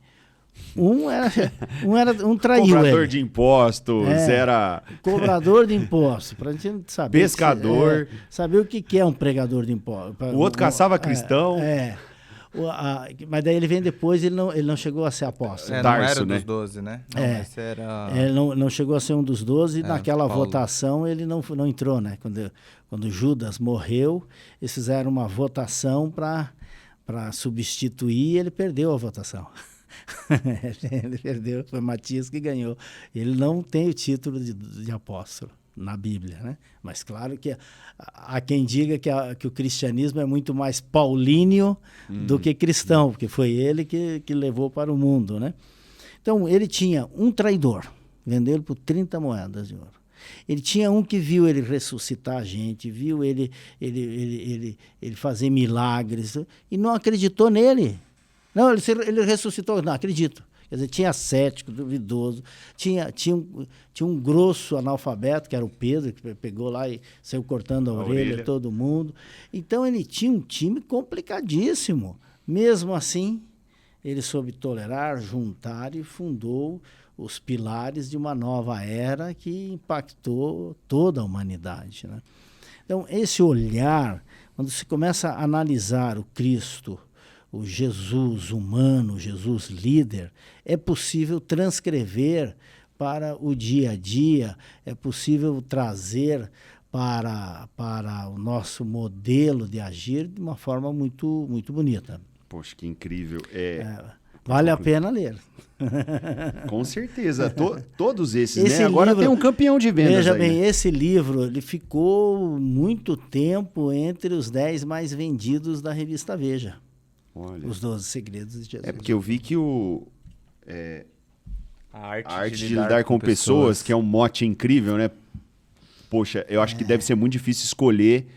Um traiu cobrador ele. de impostos, era... Cobrador de impostos, para a gente saber. Pescador. Saber o que é um pregador de impostos. O outro caçava cristão. Mas daí ele vem depois, ele não chegou a ser apóstolo. Não Tarso, era né? dos 12, né? Não, esse era... Ele não chegou a ser um dos 12, e naquela Paulo. votação ele não entrou, né? Quando Judas morreu, eles fizeram uma votação para substituir, e ele perdeu a votação. Ele perdeu, foi Matias que ganhou. Ele não tem o título de apóstolo na Bíblia, né? Mas claro que há quem diga que o cristianismo é muito mais paulíneo do que cristão, porque foi ele que levou para o mundo, né? Então, ele tinha um traidor, vendeu ele por 30 moedas de ouro. Ele tinha um que viu ele ressuscitar a gente, viu ele fazer milagres, e não acreditou nele. Não, ele ressuscitou, não, acredito. Quer dizer, tinha cético, duvidoso, tinha um grosso analfabeto, que era o Pedro, que pegou lá e saiu cortando a orelha de todo mundo. Então, ele tinha um time complicadíssimo. Mesmo assim, ele soube tolerar, juntar e fundou os pilares de uma nova era que impactou toda a humanidade, né? Então, esse olhar, quando se começa a analisar o Cristo, o Jesus humano, o Jesus líder, é possível transcrever para o dia a dia, é possível trazer para o nosso modelo de agir de uma forma muito, muito bonita. Poxa, que incrível. Vale a pena ler. Com certeza. Todos esses, esse né? Agora livro, tem um campeão de vendas. Veja aí, bem, né? esse livro ele ficou muito tempo entre os 10 mais vendidos da revista Veja. Olha. Os 12 segredos de Jesus. É porque eu vi que A a arte de lidar com pessoas, que é um mote incrível, né? Poxa, eu acho que deve ser muito difícil escolher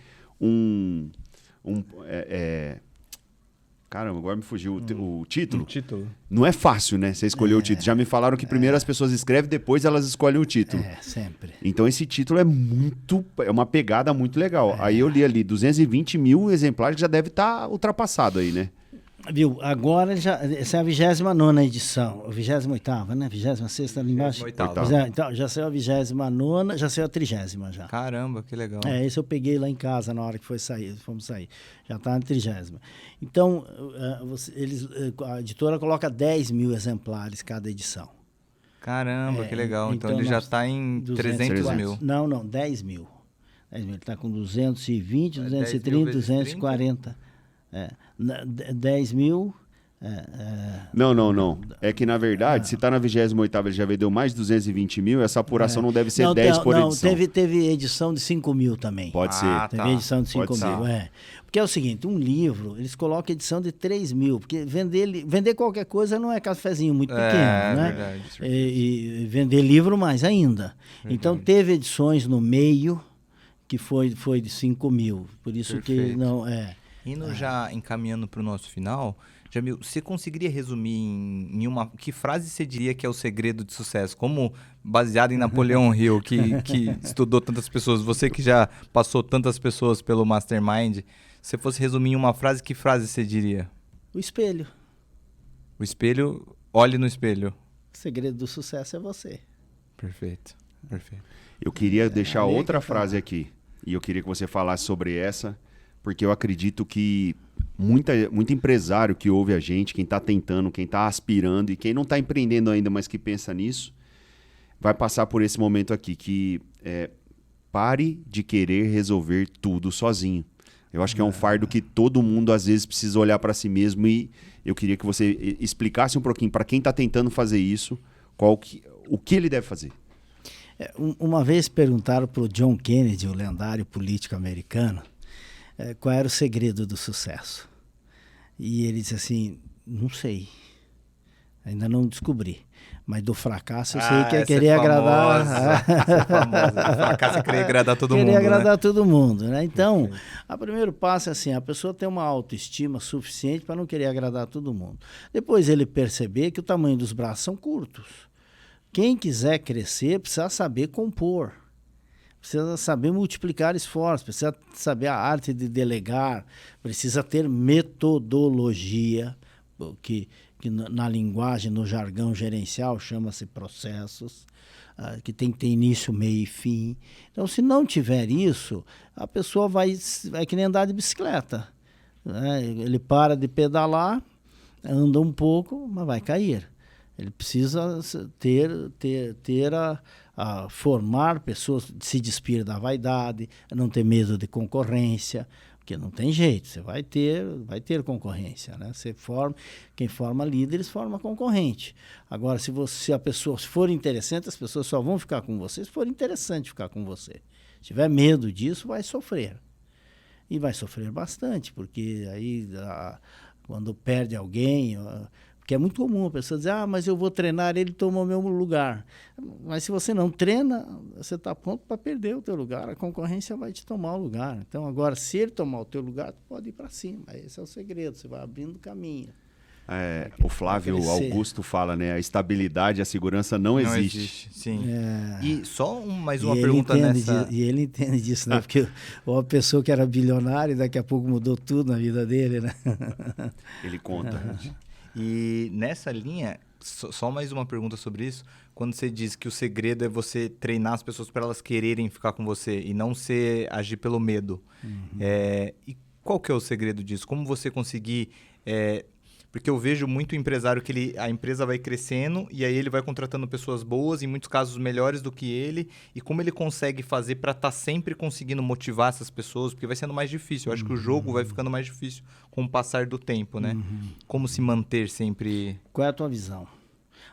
Caramba, agora me fugiu o título. Um título. Não é fácil, né? Você escolher o título. Já me falaram que primeiro as pessoas escrevem, depois elas escolhem o título. Sempre. Então esse título é uma pegada muito legal. Aí eu li ali 220 mil exemplares, que já deve estar ultrapassado aí, né? Viu? Agora essa é a 29ª edição, a 28ª, né? 26ª ali embaixo. 28ª. Então, já saiu a 29ª, já saiu a 30ª já. Caramba, que legal. Esse eu peguei lá em casa na hora que fomos sair. Já está na 30ª. Então, a editora coloca 10 mil exemplares cada edição. Caramba, que legal. Então ele já está em 300 mil. Não, 10 mil. 10 mil. Ele está com 220, 230, 240. 10 mil. Não. É que, na verdade, se está na 28ª, ele já vendeu mais de 220 mil, essa apuração não deve ser 10 por edição. Teve edição de 5 mil também. Pode ser. Teve edição de 5 Pode mil, Porque é o seguinte, um livro, eles colocam edição de 3 mil, porque vender qualquer coisa não é cafezinho muito pequeno, né? Verdade. E vender livro mais ainda. Verdade. Então, teve edições no meio que foi de 5 mil. Por isso Perfeito. que não Indo já encaminhando para o nosso final, Jamil, você conseguiria resumir em uma... Que frase você diria que é o segredo de sucesso? Como baseado em Napoleão Hill, que estudou tantas pessoas, você que já passou tantas pessoas pelo Mastermind, se fosse resumir em uma frase, que frase você diria? O espelho. O espelho, olhe no espelho. O segredo do sucesso é você. Perfeito. Eu queria deixar outra frase aqui, e eu queria que você falasse sobre essa, porque eu acredito que muito empresário que ouve a gente, quem está tentando, quem está aspirando e quem não está empreendendo ainda, mas que pensa nisso, vai passar por esse momento aqui, que pare de querer resolver tudo sozinho. Eu acho que é um fardo que todo mundo às vezes precisa olhar para si mesmo, e eu queria que você explicasse um pouquinho para quem está tentando fazer isso, o que ele deve fazer. Uma vez perguntaram para o John Kennedy, o lendário político americano, qual era o segredo do sucesso. E ele disse assim, não sei, ainda não descobri. Mas do fracasso eu sei que é querer agradar. Essa é famosa. Do fracasso é querer agradar todo mundo. Querer agradar né? todo mundo, né? Então, o primeiro passo é assim, a pessoa ter uma autoestima suficiente para não querer agradar todo mundo. Depois ele perceber que o tamanho dos braços são curtos. Quem quiser crescer precisa saber compor. Precisa saber multiplicar esforços, precisa saber a arte de delegar, precisa ter metodologia, que na linguagem, no jargão gerencial, chama-se processos, que tem que ter início, meio e fim. Então, se não tiver isso, a pessoa vai que nem andar de bicicleta. Né? Ele para de pedalar, anda um pouco, mas vai cair. Ele precisa formar pessoas, se despir da vaidade, não ter medo de concorrência, porque não tem jeito, você vai ter concorrência, né? Quem forma líderes forma concorrente. Agora, se a pessoa for interessante, as pessoas só vão ficar com você se for interessante ficar com você. Se tiver medo disso, vai sofrer. E vai sofrer bastante, porque aí quando perde alguém, porque é muito comum a pessoa dizer, mas eu vou treinar, ele toma o meu lugar. Mas se você não treina, você está pronto para perder o teu lugar, a concorrência vai te tomar o lugar. Então, agora, se ele tomar o teu lugar, tu pode ir para cima. Esse é o segredo, você vai abrindo caminho. O Flávio Augusto fala, né? A estabilidade, a segurança não existe. Sim. E só mais uma pergunta nessa... E ele entende disso, né? Porque uma pessoa que era bilionária, daqui a pouco mudou tudo na vida dele, né? Ele conta. E nessa linha, só mais uma pergunta sobre isso. Quando você diz que o segredo é você treinar as pessoas para elas quererem ficar com você e não agir pelo medo. E qual que é o segredo disso? Como você conseguir... Porque eu vejo muito empresário que a empresa vai crescendo e aí ele vai contratando pessoas boas, em muitos casos melhores do que ele. E como ele consegue fazer para estar sempre conseguindo motivar essas pessoas? Porque vai sendo mais difícil. Eu acho que o jogo vai ficando mais difícil com o passar do tempo, né? Como se manter sempre... Qual é a tua visão?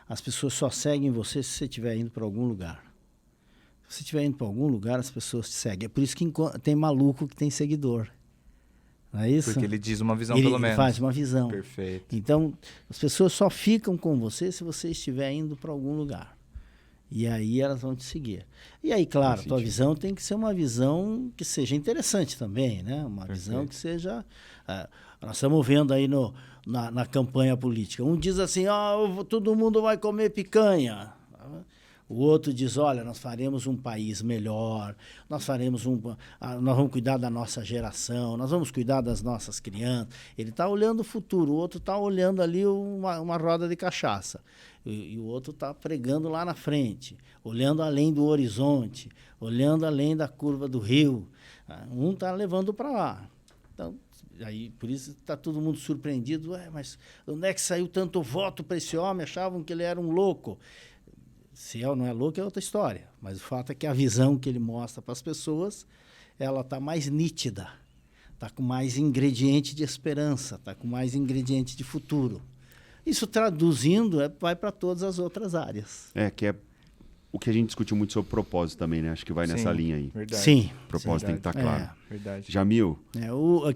As pessoas só seguem você se você estiver indo para algum lugar. Se você estiver indo para algum lugar, as pessoas te seguem. É por isso que tem maluco que tem seguidor. Não é isso? Porque ele diz uma visão, ele pelo menos. Faz uma visão. Perfeito. Então, as pessoas só ficam com você se você estiver indo para algum lugar. E aí elas vão te seguir. E aí, claro, a tua visão tem que ser uma visão que seja interessante também, né? Uma visão que seja... nós estamos vendo aí na campanha política. Um diz assim, todo mundo vai comer picanha. O outro diz, olha, nós faremos um país melhor, nós vamos cuidar da nossa geração, nós vamos cuidar das nossas crianças. Ele está olhando o futuro, o outro está olhando ali uma roda de cachaça. E o outro está pregando lá na frente, olhando além do horizonte, olhando além da curva do rio. Um está levando para lá. Então, aí, por isso está todo mundo surpreendido. Mas onde é que saiu tanto voto para esse homem? Achavam que ele era um louco. Se é ou não é louco é outra história, mas o fato é que a visão que ele mostra para as pessoas, ela está mais nítida, está com mais ingrediente de esperança, está com mais ingrediente de futuro. Isso traduzindo vai para todas as outras áreas. Que é o que a gente discutiu muito sobre propósito também, né? Acho que vai nessa linha aí. Verdade. Sim. O propósito tem que estar claro. Verdade. Jamil?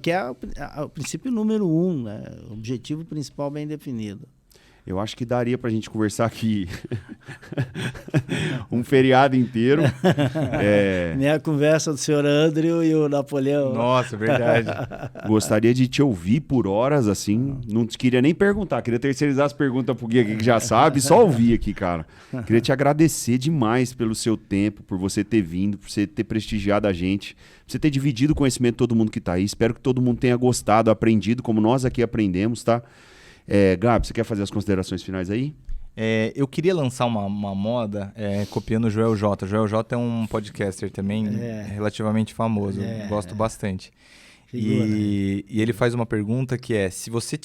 Que é o princípio número 1, né? O objetivo principal bem definido. Eu acho que daria para a gente conversar aqui um feriado inteiro. Minha conversa do senhor Andrew e o Napoleão. Nossa, verdade. Gostaria de te ouvir por horas, assim. Não queria nem perguntar, queria terceirizar as perguntas pro Gui aqui que já sabe, só ouvir aqui, cara. Queria te agradecer demais pelo seu tempo, por você ter vindo, por você ter prestigiado a gente, por você ter dividido o conhecimento de todo mundo que tá aí. Espero que todo mundo tenha gostado, aprendido, como nós aqui aprendemos, tá? Gabi, você quer fazer as considerações finais aí? Eu queria lançar uma moda copiando o Joel J. O Joel J é um podcaster também relativamente famoso, gosto bastante. Figura. E ele faz uma pergunta que é, se você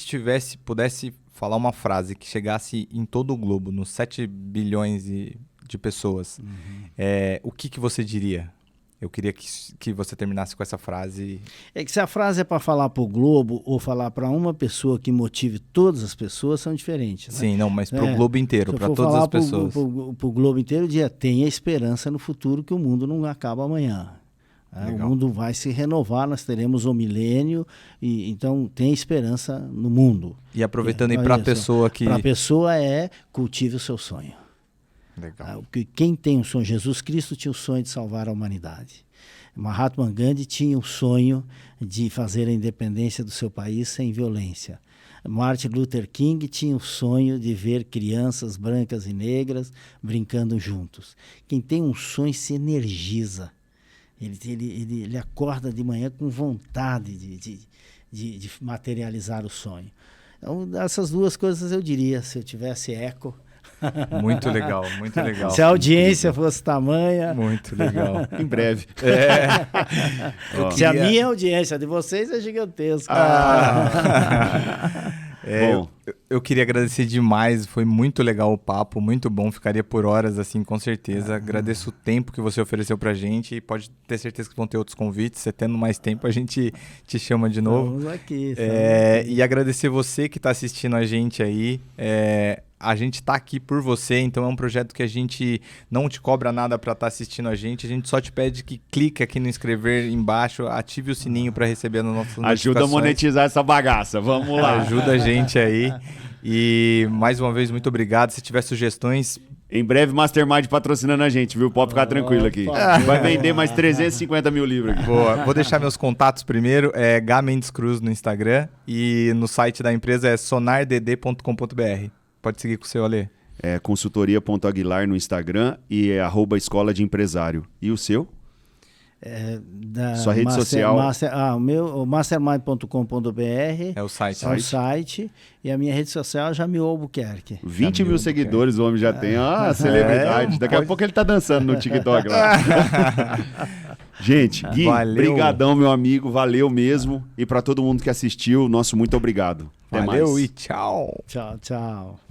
pudesse falar uma frase que chegasse em todo o globo, nos 7 bilhões de pessoas, o que você diria? Eu queria que você terminasse com essa frase. É que se a frase é para falar para o globo ou falar para uma pessoa que motive todas as pessoas, são diferentes. Né? Sim, não, mas para o globo inteiro, para todas as pessoas. Para o globo inteiro, tenha esperança no futuro que o mundo não acaba amanhã. O mundo vai se renovar, nós teremos o milênio, então tem esperança no mundo. E aproveitando aí para a pessoa que... Para a pessoa cultive o seu sonho. Legal. Quem tem um sonho? Jesus Cristo tinha o sonho de salvar a humanidade. Mahatma Gandhi tinha o sonho de fazer a independência do seu país sem violência. Martin Luther King tinha o sonho de ver crianças brancas e negras brincando juntos. Quem tem um sonho se energiza. Ele acorda de manhã com vontade de materializar o sonho. Então, essas duas coisas eu diria, se eu tivesse eco. Muito legal, muito legal. Se a audiência fosse tamanha... Muito legal. Em breve. Se a minha audiência de vocês é gigantesca. Bom. Eu queria agradecer demais, foi muito legal o papo, muito bom, ficaria por horas assim, com certeza. Agradeço o tempo que você ofereceu pra gente e pode ter certeza que vão ter outros convites, você tendo mais tempo a gente te chama de novo. Estamos aqui. E agradecer você que está assistindo a gente aí, a gente está aqui por você, então é um projeto que a gente não te cobra nada para estar assistindo a gente só te pede que clique aqui no inscrever embaixo, ative o sininho para receber as nossas notificações. Ajuda a monetizar essa bagaça, vamos lá. Ajuda a gente aí. E mais uma vez, muito obrigado. Se tiver sugestões... Em breve, Mastermind patrocinando a gente, viu? Pode ficar tranquilo aqui. Vai vender mais 350 mil livros aqui. Boa. Vou deixar meus contatos primeiro. É Gá Mendes Cruz no Instagram e no site da empresa é sonardd.com.br. Pode seguir com o seu, Ale. É consultoria.aguilar no Instagram e é @escola de empresário. E o seu? Sua rede social? O mastermind.com.br é o site. É o site. E a minha rede social é Jamil Albuquerque. 20 mil seguidores o homem já tem. Celebridade. Daqui a pouco ele tá dançando no TikTok lá. Gente, Gui, brigadão, meu amigo. Valeu mesmo. E para todo mundo que assistiu, nosso muito obrigado. Até Valeu mais. E tchau. Tchau, tchau.